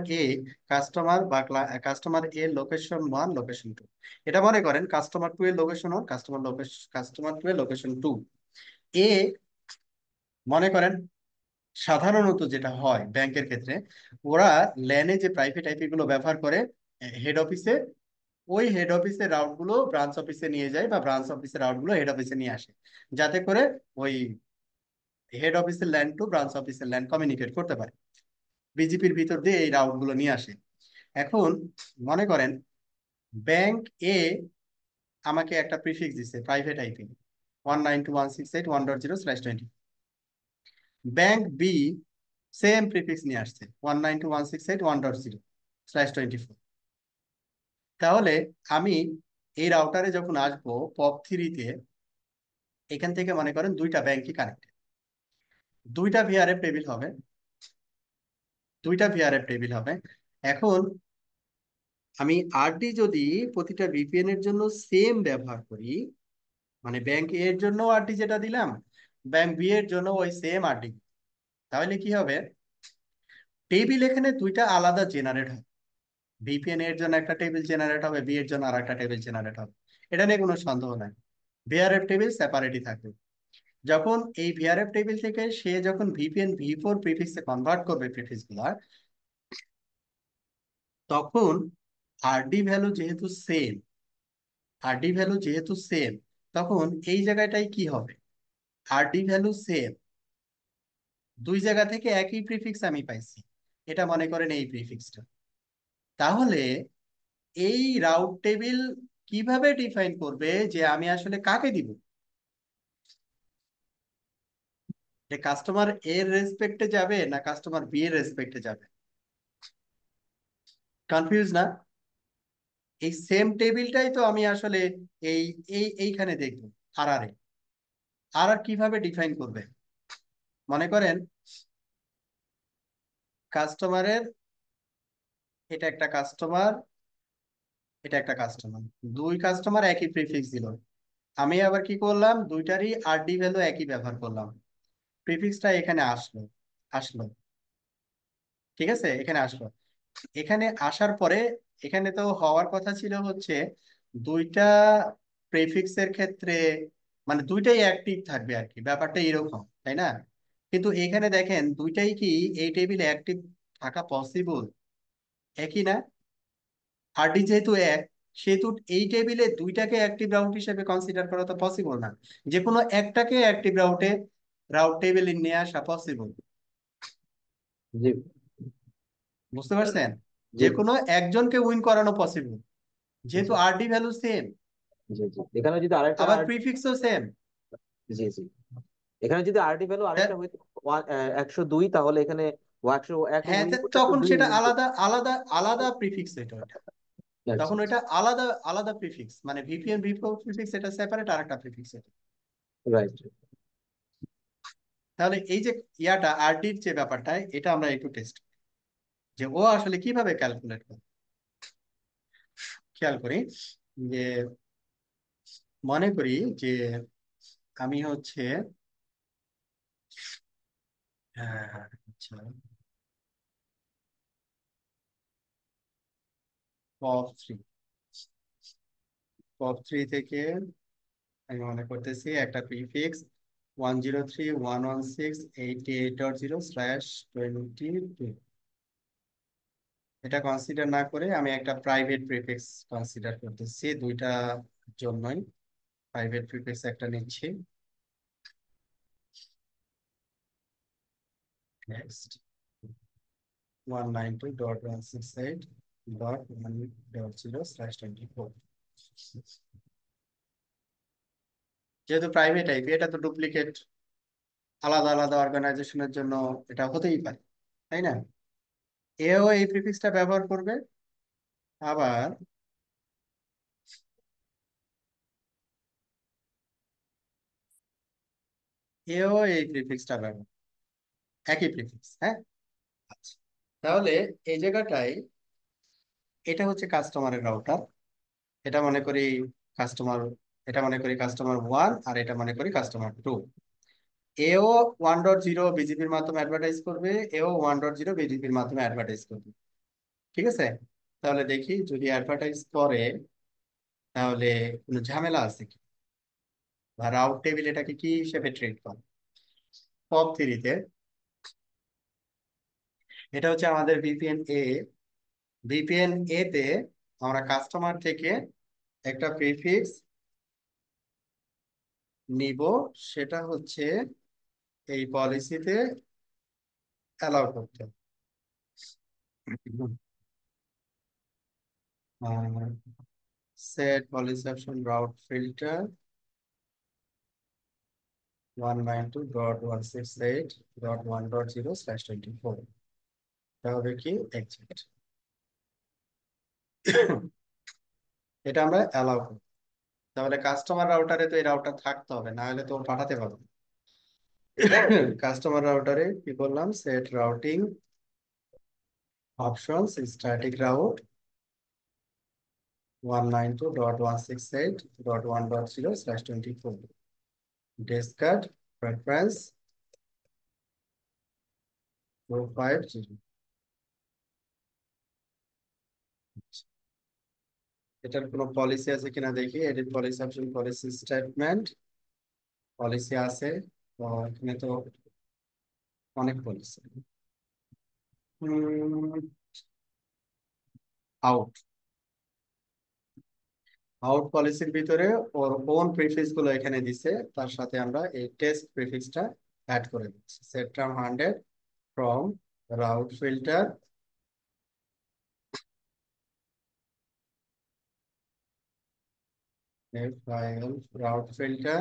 বা কাস্টমার এ লোকেশন 1 লোকেশন 2, এটা মনে করেন কাস্টমার 2 এর লোকেশন 1, কাস্টমার 2 এর লোকেশন 2। এ মনে করেন সাধারণত যেটা হয় ব্যাংকের ক্ষেত্রে, ওরা ল্যানে যে প্রাইভেট আইপি গুলো ব্যবহার করে হেড অফিসে, ওই হেড অফিসের রাউট গুলো ব্রাঞ্চ অফিসে নিয়ে যায় বা ব্রাঞ্চ অফিসের রাউট গুলো হেড অফিসে নিয়ে আসে, যাতে করে ওই হেড অফিসের ল্যান্ড টু ব্রাঞ্চ অফিসের ল্যান্ড কমিউনিকেট করতে পারে। বিজিপির ভিতর দিয়ে এই রাউট গুলো নিয়ে আসে। এখন মনে করেন ব্যাংক এ আমাকে একটা প্রিফিক্স দিছে private IP 192.168.1.0/20। Bank B same prefix নিয়ে আসছে 192.168.1.0/24। তাহলে আমি এই রাউটারে যখন আসবো POP3-তে, এখান থেকে মনে করেন দুইটা ব্যাংকই কানেক্ট, দুইটা ভিআরএফ টেবিল হবে, দুইটা ভিআরএফ টেবিল হবে। এখন আমি আরডি যদি প্রতিটা ভিপিএন এর জন্য সেম ব্যবহার করি, মানে ব্যাংক এ এর জন্য আরডি যেটা দিলাম, ব্যাংক বি এর জন্য ওই সেম আরডি, তাহলে কি হবে, টেবিল এখানে দুইটা আলাদা জেনারেট হবে। ভিপিএন এর জন্য একটা টেবিল জেনারেট হবে, বি এর জন্য আর একটা টেবিল জেনারেট হবে। এটা নিয়ে কোনো সন্দেহ নাই, ভিআরএফ টেবিল সেপারেটই থাকবে। যখন এই ভিআরএফ টেবিল থেকে সে যখন ভিপিএন V4 প্রিফিক্সে কনভার্ট করবে প্রিফিক্স গুলা, তখন আরডি ভ্যালু যেহেতু সেম, আরডি ভ্যালু যেহেতু সেম, তখন এই জায়গাটায় কি হবে, আরডি ভ্যালু সেম, দুই জায়গা থেকে একই প্রিফিক্স আমি পাইছি, এটা মনে করেন এই প্রিফিক্সটা। তাহলে এই রাউট টেবিল কিভাবে ডিফাইন করবে যে আমি আসলে কাকে দিব, যে কাস্টমার এর রেসপেক্টে যাবে না কাস্টমার বি এর রেসপেক্টে যাবে? কনফিউজ না? এই সেম টেবিলটাই তো আমি আসলে এই এইখানে দেখবো আর আর কিভাবে ডিফাইন করবে, মনে করেন কাস্টমারের, এটা একটা কাস্টমার, এটা একটা কাস্টমার, দুই কাস্টমার একই প্রিফিক্স দিল, আমি আবার কি করলাম, দুইটারই আরডি ভ্যালু একই ব্যবহার করলাম, প্রিফিক্সটা এখানে আসলো, আসলো, ঠিক আছে, এখানে আসলো। এখানে আসার পরে এখানে তো হওয়ার কথা ছিল হচ্ছে দুইটা প্রেফিক্সের ক্ষেত্রে মানে দুইটাই অ্যাক্টিভ থাকবে আর কি, ব্যাপারটা এরকম, তাই না? কিন্তু এখানে দেখেন দুইটাই কি এই টেবিলে অ্যাক্টিভ থাকা পসিবল? একই না? আরডি যেহেতু এক, সেহেতু এই টেবিলে দুইটাকে অ্যাক্টিভ রাউট হিসেবে কনসিডার করা তো পসিবল না। যে কোনো একটাকে অ্যাক্টিভ রাউট টেবিলে নিয়ে আসা পসিবল। জি বুঝতে পারছেন? জি যে কোনো একজনকে উইন করানো পসিবল, জি যেহেতু আরডি ভ্যালু সেম, জি জি এখানে যদি আরেকটা আবার প্রিফিক্সও সেম। জি জি এখানে যদি আরডি ভ্যালু আরেকটা হইতো 102, তাহলে এখানে 101 হ্যাঁ, উইন করতে তখন 2 সেটা উইন করতে। আলাদা আলাদা আলাদা প্রিফিক্স, এটা ওটা আচ্ছা তখন ওইটা আলাদা আলাদা প্রিফিক্স, মানে ভিপিএন ভিপ্রো প্রিফিক্স এটা সেপারেট, আর একটা প্রিফিক্স এটা। রাইট। তাহলে এই যে ইয়াটা আরডির যে ব্যাপারটা, এটা আমরা একটু টেস্ট, যে ও আসলে কিভাবে ক্যালকুলেট করে। খেয়াল করি যে, মনে করি যে আমি হচ্ছে আচ্ছা, পপ থ্রি, পপ থ্রি থেকে আমি মনে করতেছি একটা প্রিফিক্স 103.116.88.0/22, এটা কনসিডার না করে আমি একটা প্রাইভেট প্রিফিক্স কনসিডার করতেছি দুইটা জন্যই। প্রাইভেট প্রিফিক্স একটা নিচ্ছি। নেক্সট 192.168.1.0/24, যেহেতু প্রাইভেট আইপি, এটা তো ডুপ্লিকেট, আলাদা আলাদা অর্গানাইজেশনের জন্য এটা হতেই পারে, তাই না? এও এই প্রিফিক্সটা ব্যবহার করবে, আবার এও এই প্রিফিক্সটা ব্যবহার, একই প্রিফিক্স, হ্যাঁ। আচ্ছা, তাহলে এই জায়গাটায় এটা হচ্ছে কাস্টমারের রাউটার, এটা মনে করি কাস্টমার, এটা মনে করি কাস্টমার ওয়ান, আর এটা মনে করি কাস্টমার টু। এও 1.0 বিজিপির মাধ্যমে অ্যাডভার্টাইজ করবে, এও 1.0 বিজিপির মাধ্যমে অ্যাডভার্টাইজ করবে। ঠিক আছে? তাহলে দেখি যদি অ্যাডভার্টাইজ করে তাহলে কোনো ঝামেলা আছে কি, বা রাউট টেবিল এটাকে কি হিসেবে ট্রিট করে। পপ থ্রিতে এটা হচ্ছে আমাদের ভিপিএন এ, ভিপিএন এ তে আমরা কাস্টমার থেকে একটা প্রিফিক্স নিব, সেটা হচ্ছে এই পলিসিতে অ্যালাউ করতে set policy option route filter 192.168.1.0/24, এটা হবে কি এক্সিট। এটা আমরা অ্যালাউ করি, তাহলে কাস্টমার রাউটারে তো এই রাউটার থাকতে হবে, না হলে তো ও পাঠাতে পারবে না। কাস্টমার রাউটারে কি বললাম, set routing options static route 192.168.1.0/24, discard preference 450। এটার কোনো পলিসি আছে কিনা দেখি, edit policy option, policy statement, policy আছে তো এখানে তো অনেক পলিসি। আউট, আউট পলিসির ভিতরে ওর ওন প্রিফিক্স গুলো এখানে দিছে, তার সাথে আমরা এই টেস্ট প্রিফিক্সটা অ্যাড করে দিচ্ছি। Set term 100 from route filter, file route filter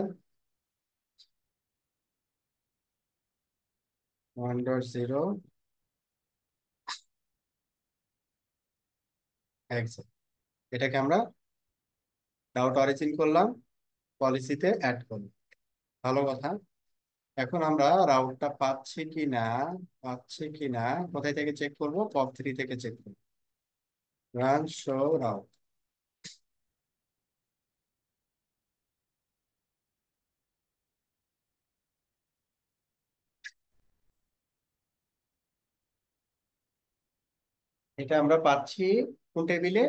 1.0 exact, এটাকে আমরা রাউট অরিজিন করলাম, পলিসিতে অ্যাড করলাম। ভালো কথা। এখন আমরা রাউটটা পাচ্ছি কিনা, পাচ্ছি কিনা কোথায় থেকে চেক করব, পপ থ্রি থেকে চেক করবো। রান শো রাউট, এটা আমরা পাচ্ছি কোন টেবিলে,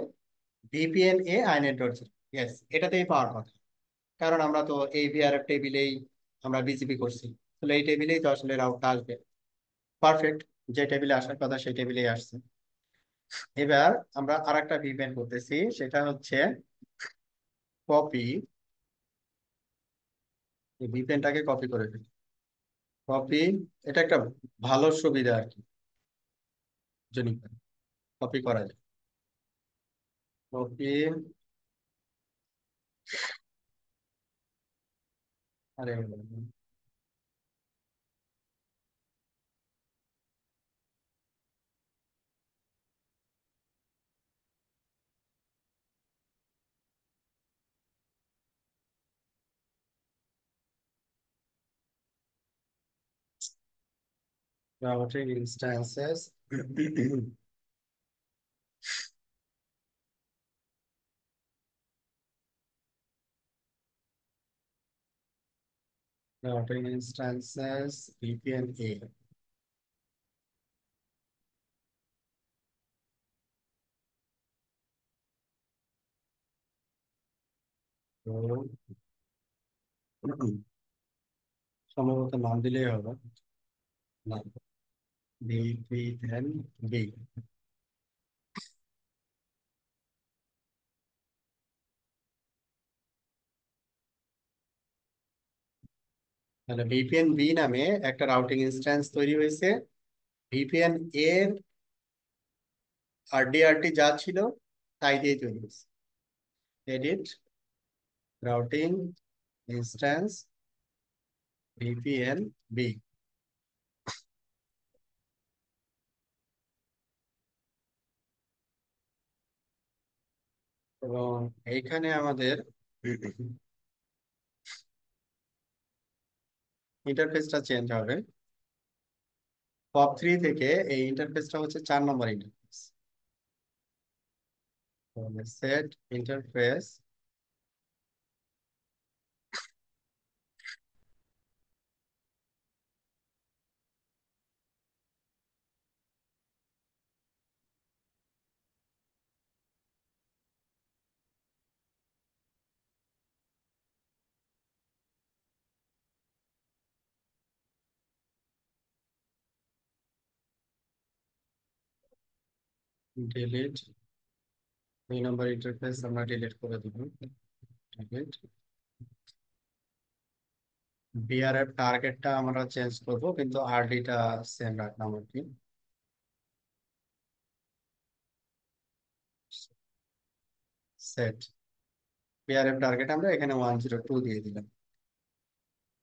VPN A inet dot zero, yes, এটাতেই পাওয়ার কথা। কারণ আমরা তো এই ভিআরএফ টেবিলেই আমরা বিজিপি করছি, তাহলে এই টেবিলেই তো আসলে রাউটটা আসবে। পারফেক্ট, যে টেবিলে আসার কথা সেই টেবিলেই আসছে। এবার আমরা আরেকটা ভিপিএন করতেছি, সেটা হচ্ছে কপি, এই ভিপিএনটাকে কপি করে ফেলি। কপি, এটা একটা ভালো সুবিধা আর কি, যদি কপি করা যায়। কপি, আরে routing instances routing instances VPN A। তো সম্ভবত নাম দিলেই হবে, না, VPN B। তাহলে ভিপিএন বি নামে একটা রাউটিং ইনস্ট্যান্স তৈরি হয়েছে। ভিপিএন এর আরডিআরটি যা ছিল তাই দিয়ে তৈরি হয়েছে। Edit routing instance VPN B. এবং এইখানে আমাদের ইন্টারফেসটা চেঞ্জ হবে। পপ 3 থেকে এই ইন্টারফেসটা হচ্ছে 4 নম্বর ইন্টারফেস। সেট ইন্টারফেস, ডিলিট, 2 নম্বর ইন্টারফেস আমরা ডিলিট করে দিব। ডিলিট। বিআরএফ টার্গেটটা আমরা চেঞ্জ করব, কিন্তু আরডিটা সেম রাখলাম আর কি। সেট বিআরএফ টার্গেট আমরা এখানে 102 দিয়ে দিলাম,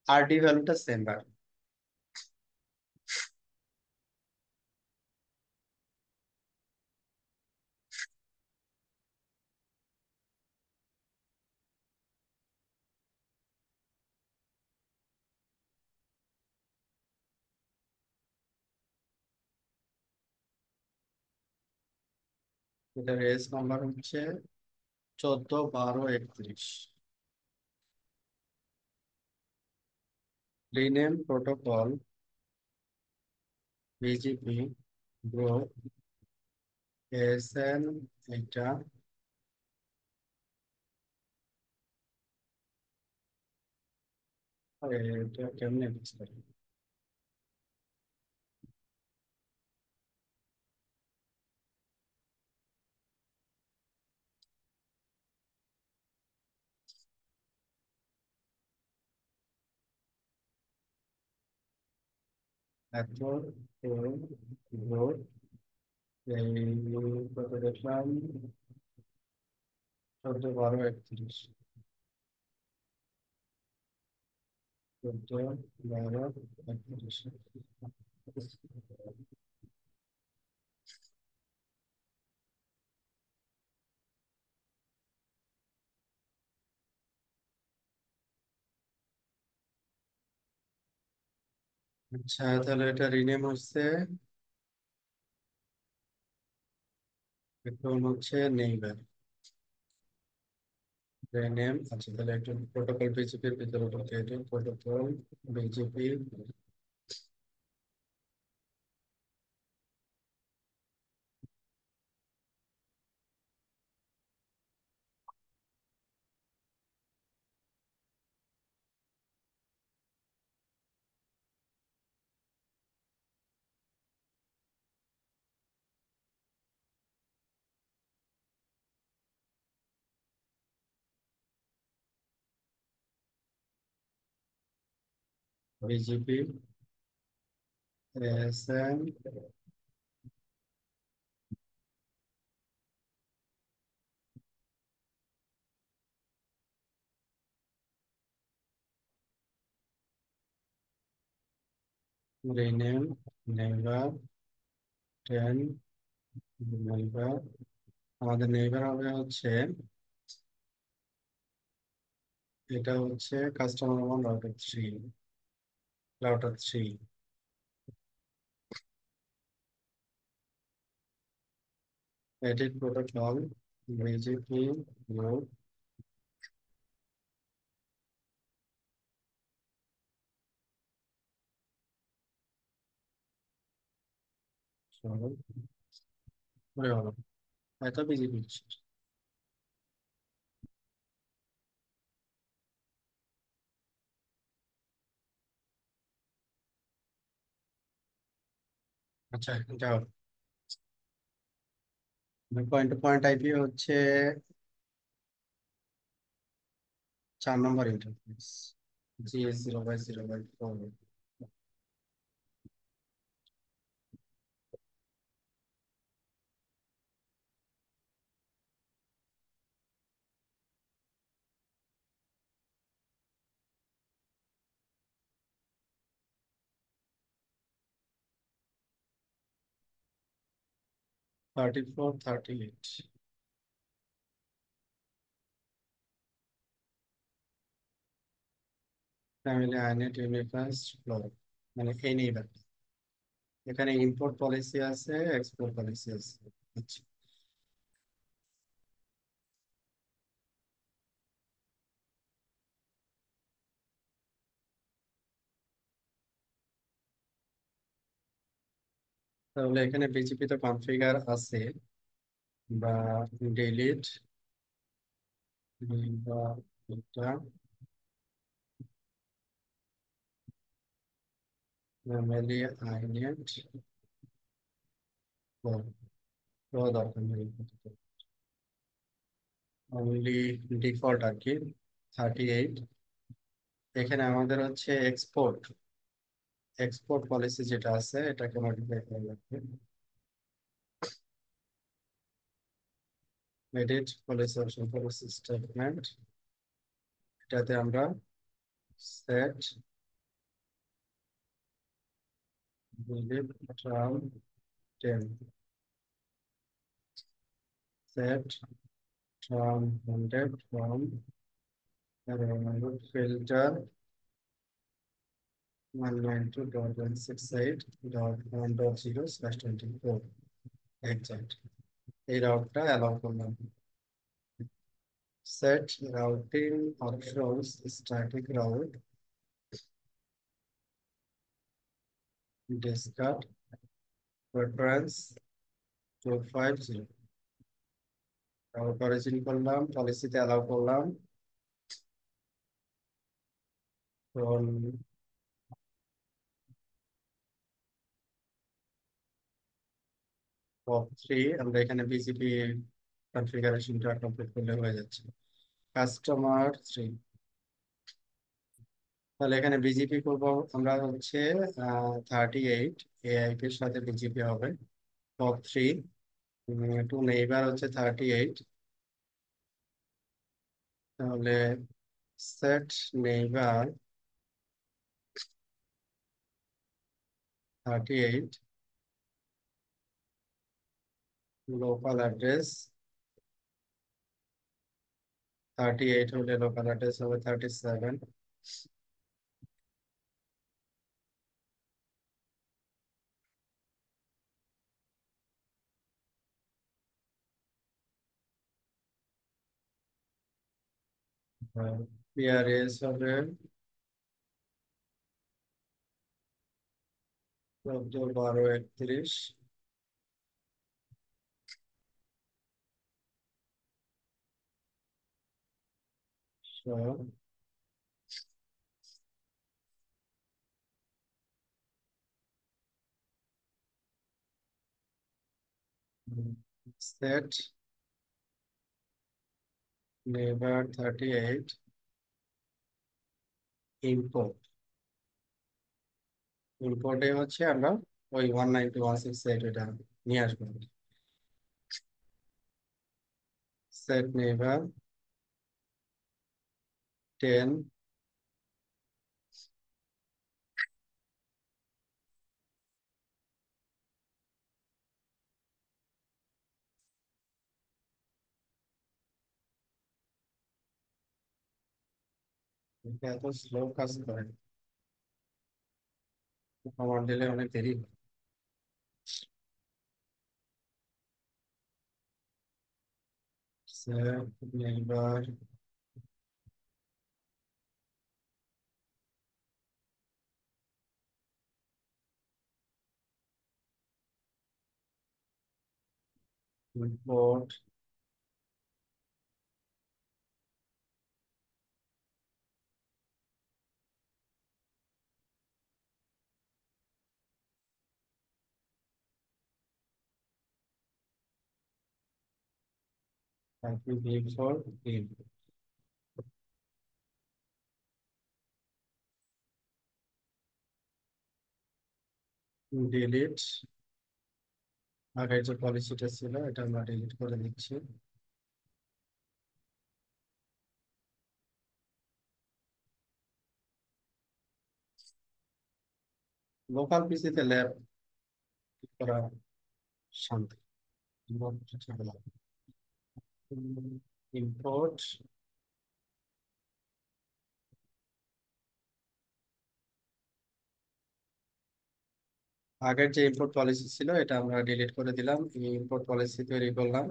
আরডি ভ্যালুটা সেম রাখলাম। এটা রেস নাম্বার হচ্ছে 14 12 31। Rename protocol BGP group SN, এটা এটা কেমনে ফিক্স করি? এত গ্রুপ, এই কত দেখলাম, 14 12 31। 14 12 31। আচ্ছা, তাহলে এটা রিনেম হচ্ছে, এখন হচ্ছে নেইবার নেম। আচ্ছা, তাহলে একটু প্রোটোকল বিজেপির ভিতরে ঢুকে, এটা protocol BGP. BGP, SN, rename, neighbour, ten, neighbour. আমাদের নেইবার হবে হচ্ছে, এটা হচ্ছে customer one router three. Edit protocol, BGP, group, সরল, করে হলো। এটা বিজিপি। আচ্ছা, যাও। পয়েন্ট টু পয়েন্ট আইপি হচ্ছে 4 নম্বর interface, GS0/0/4। 34, 38। Family inet unified flow, মানে এনইবার। এখানে ইম্পোর্ট পলিসি আছে, এক্সপোর্ট পলিসি আছে। আচ্ছা, তাহলে এখানে বিজিপি তো কনফিগার আছে, বা ডিলিট, বা এটা ফ্যামিলি আইনেট ফ্লো, ফ্লো দরকার নেই, অনলি ডিফল্ট আর কি 38। এখানে আমাদের হচ্ছে এক্সপোর্ট পলিসি যেটা আছে এটাকে মডিফাই করা লাগবে। Edit policy option, policy statement, এটাতে আমরা set delete tram 10, set tram 100 from filter 192.168.1.0/24 exact. এই রাউটটা অ্যালাউ করলাম। Set routing options, static route, discard preference 250। Route origin করলাম, পলিসিতে অ্যালাউ করলাম, ফ্রম পপ 3। আমরা এখানে বিজিপি কনফিগারেশনটা কমপ্লিট করলে হয়ে যাচ্ছে। কাস্টমার 3, তাহলে এখানে বিজিপি করবো আমরা হচ্ছে 38 এআইপি এর সাথে বিজিপি হবে পপ 3। টু নেইবার হচ্ছে 38, তাহলে সেট নেইবার 38, লোকাল অ্যাড্রেস 38 হলে লোকাল অ্যাড্রেস হবে 37। পিআরএস হবে 14, 12, 31। সেট নেইবার 38 ইম্পোর্ট, ইম্পোর্টে হচ্ছে আমরা ওই 192.168 এটা নিয়ে আসবো। সেট নেইবার 10, এত স্লো কাজ করে, আমার দিলে অনেক দেরি হয়। Set neighbour import before in delete, আগের যে পলিসিটা ছিল এটা আমরা ডিলিট করে দিচ্ছি। লোকাল পিসিতে ল্যাব করা শান্তি। ইম্পোর্ট আগের যে ইম্পোর্ট পলিসি ছিল এটা আমরা ডিলিট করে দিলাম, এই ইম্পোর্ট পলিসি তৈরি করলাম।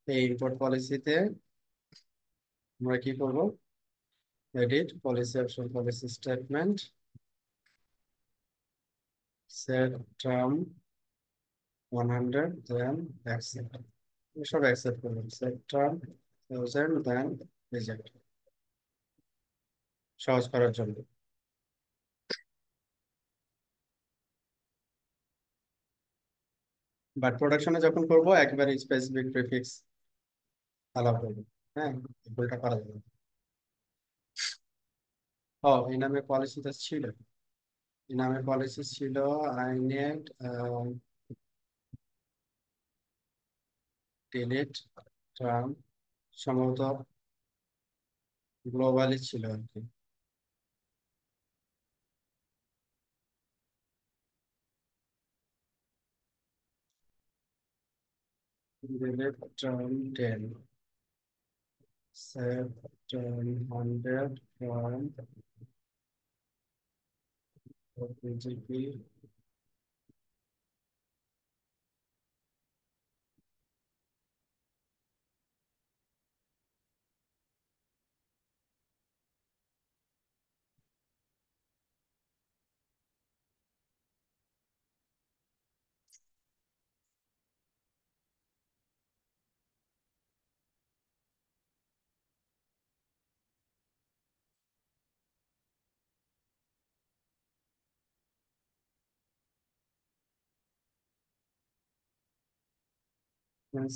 এই ইম্পোর্ট পলিসিতে আমরা কি করব, edit policy option, policy statement, set term 100 দেন অ্যাকসেপ্ট, সব অ্যাকসেপ্ট করলাম। সেট টার্ম 1000 দেন রিজেক্ট, সহজ করার জন্য। বাট প্রোডাকশনে যখন করব একবারে স্পেসিফিক প্রিফিক্স অ্যালাউ করবো। হ্যাঁ, ভুলটা করা যাবে না। ও, এই নামে পলিসিটা ছিল, এই নামে পলিসি ছিল আইনেট ডিলিট টার্ম, সম্ভবত গ্লোবালি ছিল আর কি। Delete term 10, set term 100 from GP.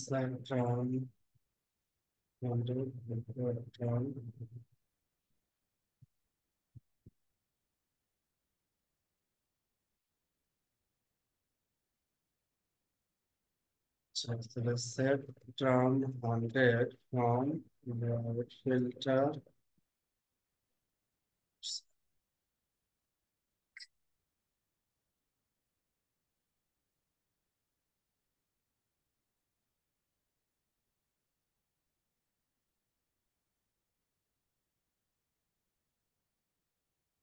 Set term 100 term set term 100 from filter.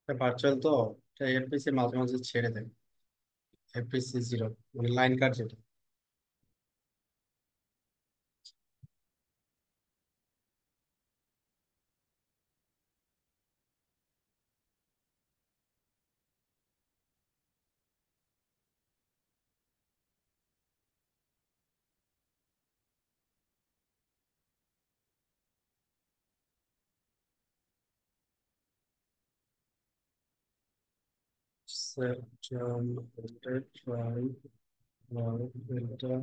Virtual তো, এটা এফপিসি মাঝে মাঝে ছেড়ে দেয়। এফপিসি 0 মানে লাইন কাট যেটা। Set filter from filter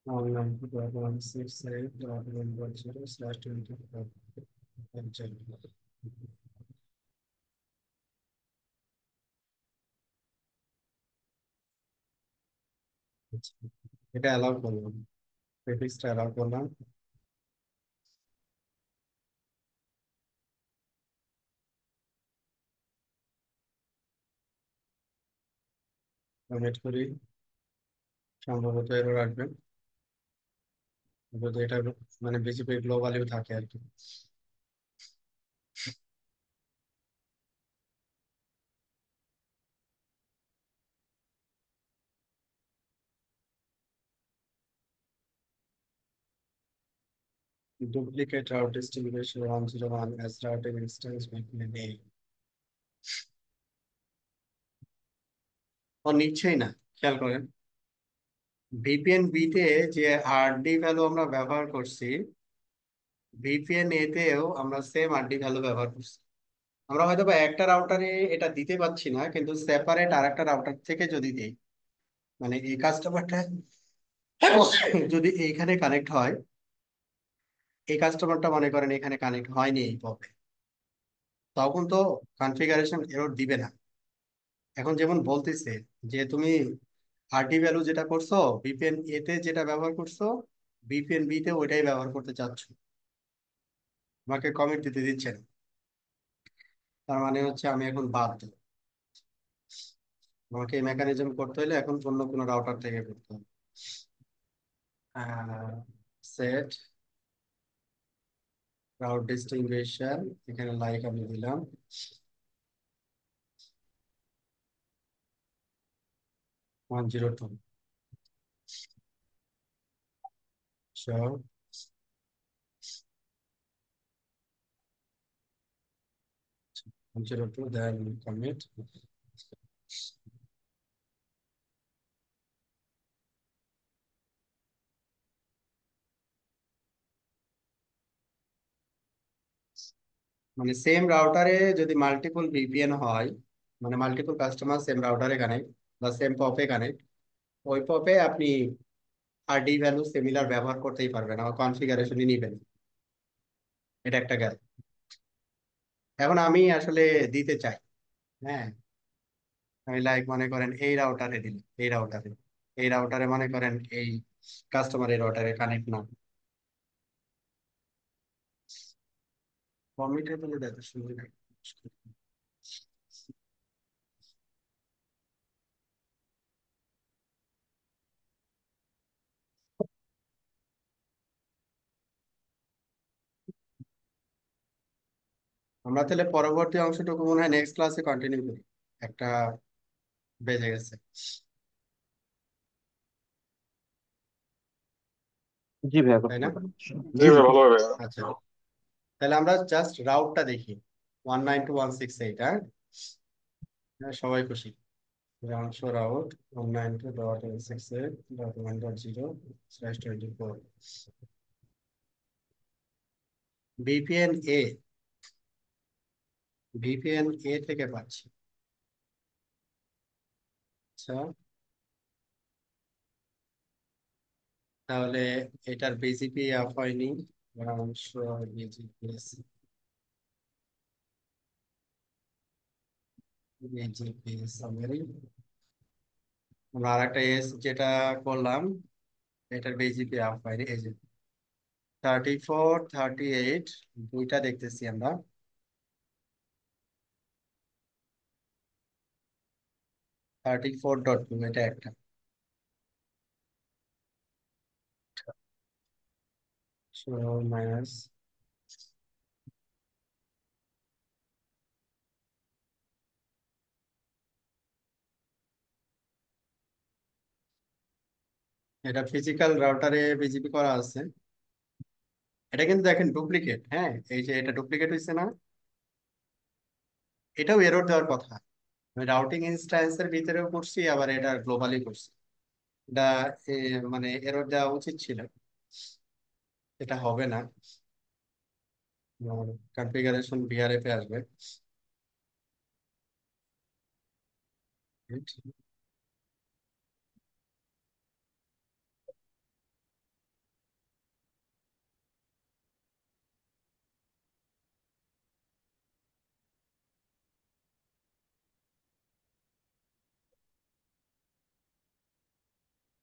192.168.1.0/25. আচ্ছা, এটা অ্যালাউ করলাম, প্রেফিক্সটা অ্যালাউ করলাম। ওয়েট করি, সম্ভবত এরর আসবে যদি এটা মানে বিজেপি গ্লোবালিও থাকে আর কি। Duplicate route distinguished 101 as routing instance between A। ও নিচ্ছেই না, খেয়াল করেন। ভিপিএন বি তে যে আরডি ভ্যালু আমরা ব্যবহার করছি, ভিপিএন এ তেও আমরা সেম আরডি ভ্যালু ব্যবহার করছি। আমরা হয়তো বা একটা রাউটারে এটা দিতে পারছি না, কিন্তু সেপারেট আর একটা রাউটার থেকে যদি দিই, মানে এই কাস্টমারটা যদি এইখানে কানেক্ট হয়, এই কাস্টমারটা মনে করেন এখানে কানেক্ট হয়নি এই পপে, তখন তো কনফিগারেশন এরর দিবে না। এখন যেমন বলতেছে যে তুমি আরডি ভ্যালু যেটা করছো, ভিপিএন এ তে যেটা ব্যবহার করছো, ভিপিএন বি তে ওইটাই ব্যবহার করতে চাচ্ছ, আমাকে কমিট দিতে দিচ্ছে না। তার মানে হচ্ছে আমি এখন বাধ্য, আমাকে এই মেকানিজম করতে হলে এখন অন্য কোনো রাউটার থেকে করতে হবে। সেট রাউট ডিস্টিংগুইশার, এখানে লাইক আমি দিলাম 102। So 102, then commit। মানে সেম রাউটারে যদি মাল্টিপল ভিপিএন হয়, মানে মাল্টিপল কাস্টমার সেম রাউটারে কানেক্ট বা সেম পপে কানেক্ট, ওই পপে আপনি আরডি ভ্যালু সিমিলার ব্যবহার করতেই পারবেন, আমার কনফিগারেশনই নিবেন। এটা একটা গেল। এখন আমি আসলে দিতে চাই, হ্যাঁ, আমি লাইক মনে করেন এই রাউটারে দিলাম, এই রাউটারে মনে করেন এই কাস্টমার এই রাউটারে কানেক্ট না, কমিটে বলে দেখো সুবিধা। আমরা তাহলে পরবর্তী অংশটুকু মনে হয় নেক্সট ক্লাসে কন্টিনিউ করি, একটা বেজে গেছে, জি ভাইয়া, তাই করতে না? পারেন। জি জি জি। ভাই, ভালো হবে। আচ্ছা, তাহলে আমরা জাস্ট রাউটটা দেখি, 192.168। হ্যাঁ, হ্যাঁ, সবাই খুশি। অংশ রাউট 192.168.1.0/24। ভিপিএন এ, ভিপিএন এ থেকে পাচ্ছি। আচ্ছা, তাহলে এটার বিজিপি অফ হয়নি, অংশ বিজিপি, বিজিপি সামারি। আমরা আর একটা এস যেটা করলাম, এটার বিজিপি অফ হয়নি, এই যে 34, 38, দুইটা দেখতেছি আমরা। 34.2 এটা একটা, মাইনাস, এটা ফিজিক্যাল রাউটারে বিজিপি করা আছে। এটা কিন্তু দেখেন ডুপ্লিকেট, হ্যাঁ, এই যে এটা ডুপ্লিকেট হয়েছে না, এটাও এরর দেওয়ার কথা। আমি রাউটিং ইনস্ট্যান্সের ভিতরেও করছি, আবার এটা গ্লোবালি করছি। এটা মানে এরর দেওয়া উচিত ছিল, এটা হবে না। কনফিগারেশন ভিআরএফ এ আসবে।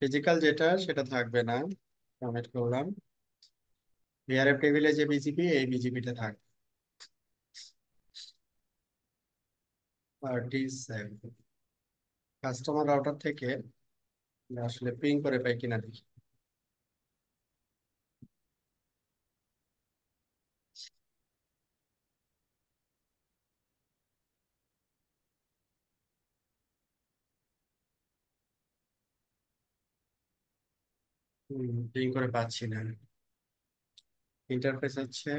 ফিজিক্যাল যেটা সেটা থাকবে না, কমেন্ট করলাম। বিআরএফ টেবিলে যে বিজিপি, এই বিজিপিটা থাকবে। আর ডি কাস্টমার রাউটার থেকে আসলে পিং করে পাই কিনা দেখি। পিং করে পাচ্ছি না। ইন্টারফেস হচ্ছে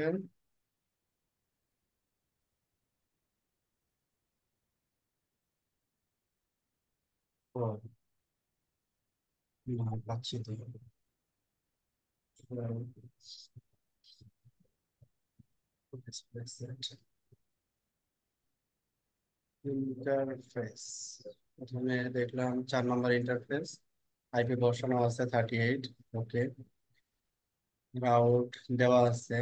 ও, না পাচ্ছি তো। ইন্টারফেস, প্রথমে দেখলাম 4 নম্বর ইন্টারফেস, আইপি বসানো আছে 38। ওকে, রাউট দেওয়া আছে।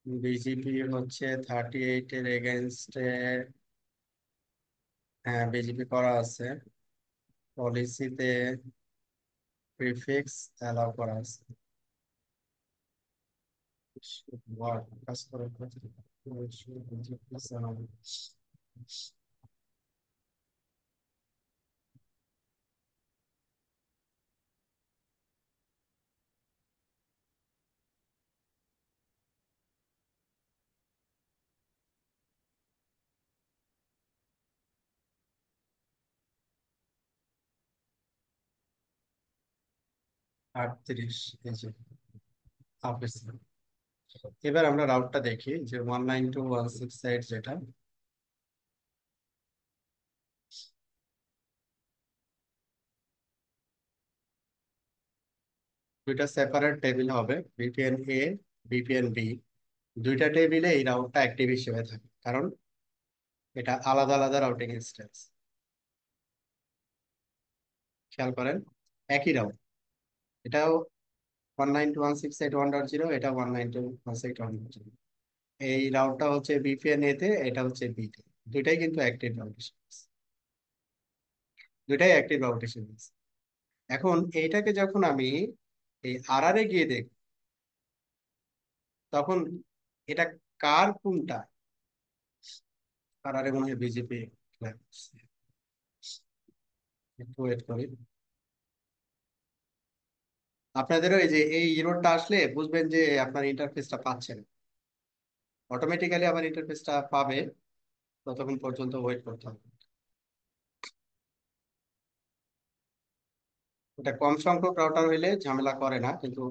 বিজিপি হচ্ছে 38 এর এগেনস্টে, হ্যাঁ বিজিপি করা আছে। পলিসিতে প্রিফিক্স অ্যালাউ করা আছে। কাজ করে 38। এই যে অফিস। এবার আমরা রাউটটা দেখি যে 192.168 যেটা, দুইটা সেপারেট টেবিল হবে, বিপিএন এ, বিপিএন বি। দুইটা টেবিলে এই রাউটটা অ্যাক্টিভ হিসেবে থাকে, কারণ এটা আলাদা আলাদা রাউটিং ইনস্ট্যান্স। খেয়াল করেন, একই রাউট। এটাও 192.168.1.0, এটা 192.168.1.0। এই রাউটটা হচ্ছে বিপিএন এ তে, এটা হচ্ছে বি তে। দুইটাই কিন্তু অ্যাক্টিভ রাউট হিসেবে আছে। দুইটাই অ্যাক্টিভ রাউট হিসেবে আছে। এখন এইটাকে যখন আমি এই আর এ গিয়ে দেখব, তখন এটা কার কোনটা, আর মনে হয় বিজেপি। একটু ওয়েট করি। আপনাদেরও এই যে এই ইরোডটা আসলে বুঝবেন যে আপনার ইন্টারফেসটা পাচ্ছেন। অটোমেটিক্যালি আবার ইন্টারফেসটা পাবে, ততক্ষণ পর্যন্ত ওয়েট করতে হবে। এটা কম সংখ্যক রাউটার হইলে ঝামেলা করে না, কিন্তু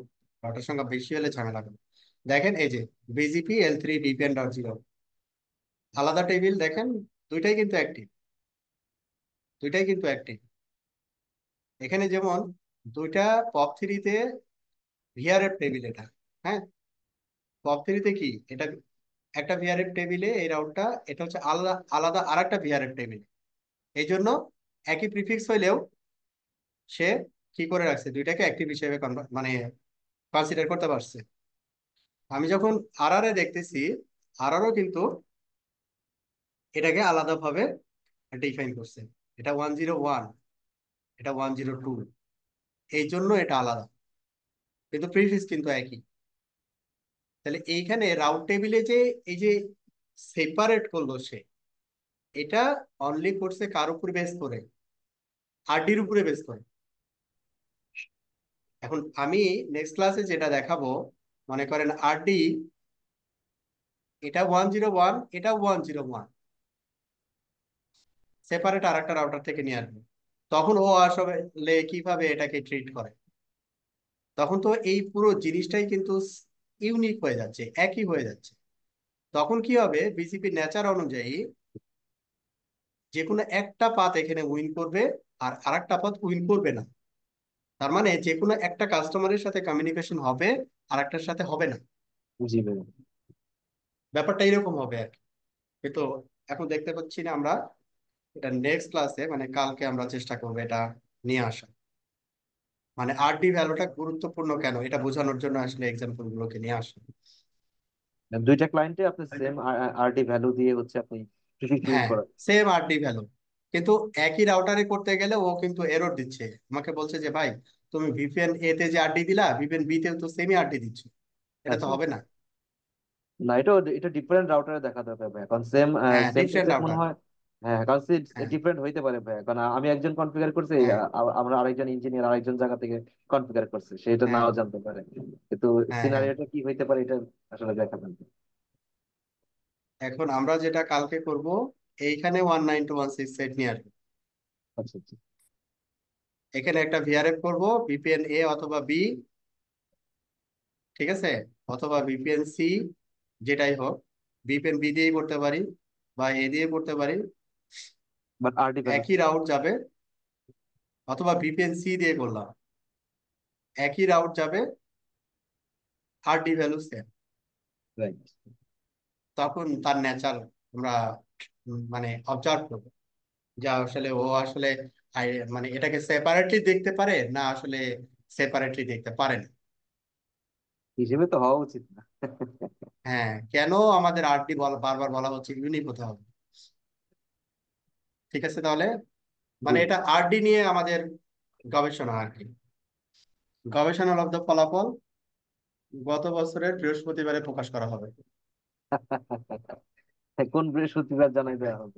রাউটার সংখ্যা বেশি হলে ঝামেলা করে। দেখেন এই যে বিজিপি L3 VPN.0, আলাদা টেবিল দেখেন, দুইটাই কিন্তু অ্যাক্টিভ। দুইটাই কিন্তু অ্যাক্টিভ। এখানে যেমন দুইটা পপ থ্রিতে ভিআরএফ টেবিল এটা, হ্যাঁ। পপ থ্রিতে কি এটা, একটা ভিআরএফ টেবিলে এই রাউটটা, এটা হচ্ছে আলাদা আলাদা আর একটা ভিআরএফ টেবিল। এই জন্য একই প্রিফিক্স হইলেও সে কি করে রাখছে, দুইটাকে অ্যাক্টিভ হিসেবে মানে কনসিডার করতে পারছে। আমি যখন আরআর দেখতেছি, আরআরও কিন্তু এটাকে আলাদাভাবে ডিফাইন করছে। এটা 101, এটা 102, এই জন্য এটা আলাদা, কিন্তু প্রিফিক্স কিন্তু একই। তাহলে এইখানে রাউট টেবিলে যে এই যে সেপারেট করলো সে, এটা অনলি করছে কার উপর বেস করে, আরডির উপরে বেস করে। এখন আমি নেক্সট ক্লাসে যেটা দেখাবো, মনে করেন আরডি, এটা 101, এটা 101, সেপারেট আর একটা রাউটার থেকে নিয়ে আসবে। তখন ও আসলে কিভাবে এটাকে ট্রিট করে, তখন তো এই পুরো জিনিসটাই কিন্তু ইউনিক হয়ে যাচ্ছে, একই হয়ে যাচ্ছে। তখন কি হবে, বিসিপি নেচার অনুযায়ী যে কোনো একটা পাথ এখানে উইন করবে, আর আরেকটা পাথ উইন করবে না। তার মানে যে কোনো একটা কাস্টমারের সাথে কমিউনিকেশন হবে, আর একটার সাথে হবে না। জি ভাই। ব্যাপারটা এরকম হবে আর কি। কিন্তু এখন দেখতে পাচ্ছি না আমরা। এটা নেক্সট ক্লাসে মানে কালকে আমরা চেষ্টা করবো এটা নিয়ে আসা, মানে আরডি ভ্যালুটা গুরুত্বপূর্ণ কেন, এটা বোঝানোর জন্য আসলে এক্সাম্পল গুলোকে নিয়ে আসা। দুইটা ক্লায়েন্টে আপনি সেম আরডি ভ্যালু দিয়ে হচ্ছে আপনি প্রিফিক্স ইউজ হ্যাঁ, করেন। সেম আরডি ভ্যালু, কিন্তু একই রাউটারে করতে গেলে ও কিন্তু এরর দিচ্ছে, আমাকে বলছে যে ভাই তুমি ভিপিএন এ তে যে আরডি দিলা, ভিপিএন বি তেও তো সেমই আরডি দিচ্ছ, এটা তো আচ্ছা হবে আচ্ছা। না। না, এটা এটা ডিফারেন্ট রাউটারে দেখা যাবে ভাই, এখন সেম হ্যাঁ, সেম টু ডিফারেন্ট সেম মনে রাউটার। হয়। হ্যাঁ, কারণ হ্যাঁ, ডিফারেন্ট হইতে পারে ভাই, কারণ আমি একজন কনফিগার করছি, হ্যাঁ, আমরা আরেকজন ইঞ্জিনিয়ার আরেকজন জায়গা থেকে কনফিগার করছে, সেটা হ্যাঁ, নাও জানতে পারে। কিন্তু হ্যাঁ, হ্যাঁ। সিনারিওটা কি হইতে পারে এটা আসলে দেখা যাবে। এখন আমরা যেটা কালকে করব, এইখানে 192.168 সেট নিয়ে আসবো, আচ্ছা আচ্ছা। এখানে একটা ভিআরএফ করব, ভিপিএন এ অথবা বি, ঠিক আছে, অথবা ভিপিএন সি, যেটাই হোক, ভিপিএন বি দিয়েই করতে পারি বা এ দিয়ে করতে পারি, বাট আরডি ভ্যালু একই রাউট যাবে, অথবা ভিপিএন সি দিয়ে করলাম, একই রাউট যাবে, আরডি ভ্যালু সেম। রাইট। তখন তার নেচার আমরা মানে অবজার্ভ করবো, যা আসলে ও আসলে মানে এটাকে সেপারেটলি দেখতে পারে না আসলে সেপারেটলি দেখতে পারে না। হিসেবে তো হওয়া উচিত না। হ্যাঁ, কেন আমাদের আরডি বারবার বলা হচ্ছে ইউনিক হতে হবে। ঠিক আছে তাহলে, জি। মানে এটা আরডি নিয়ে আমাদের গবেষণা আর কি, গবেষণালব্ধ ফলাফল গত বছরের বৃহস্পতিবারে প্রকাশ করা হবে। কোন বৃহস্পতিবার জানাই দেওয়া হবে।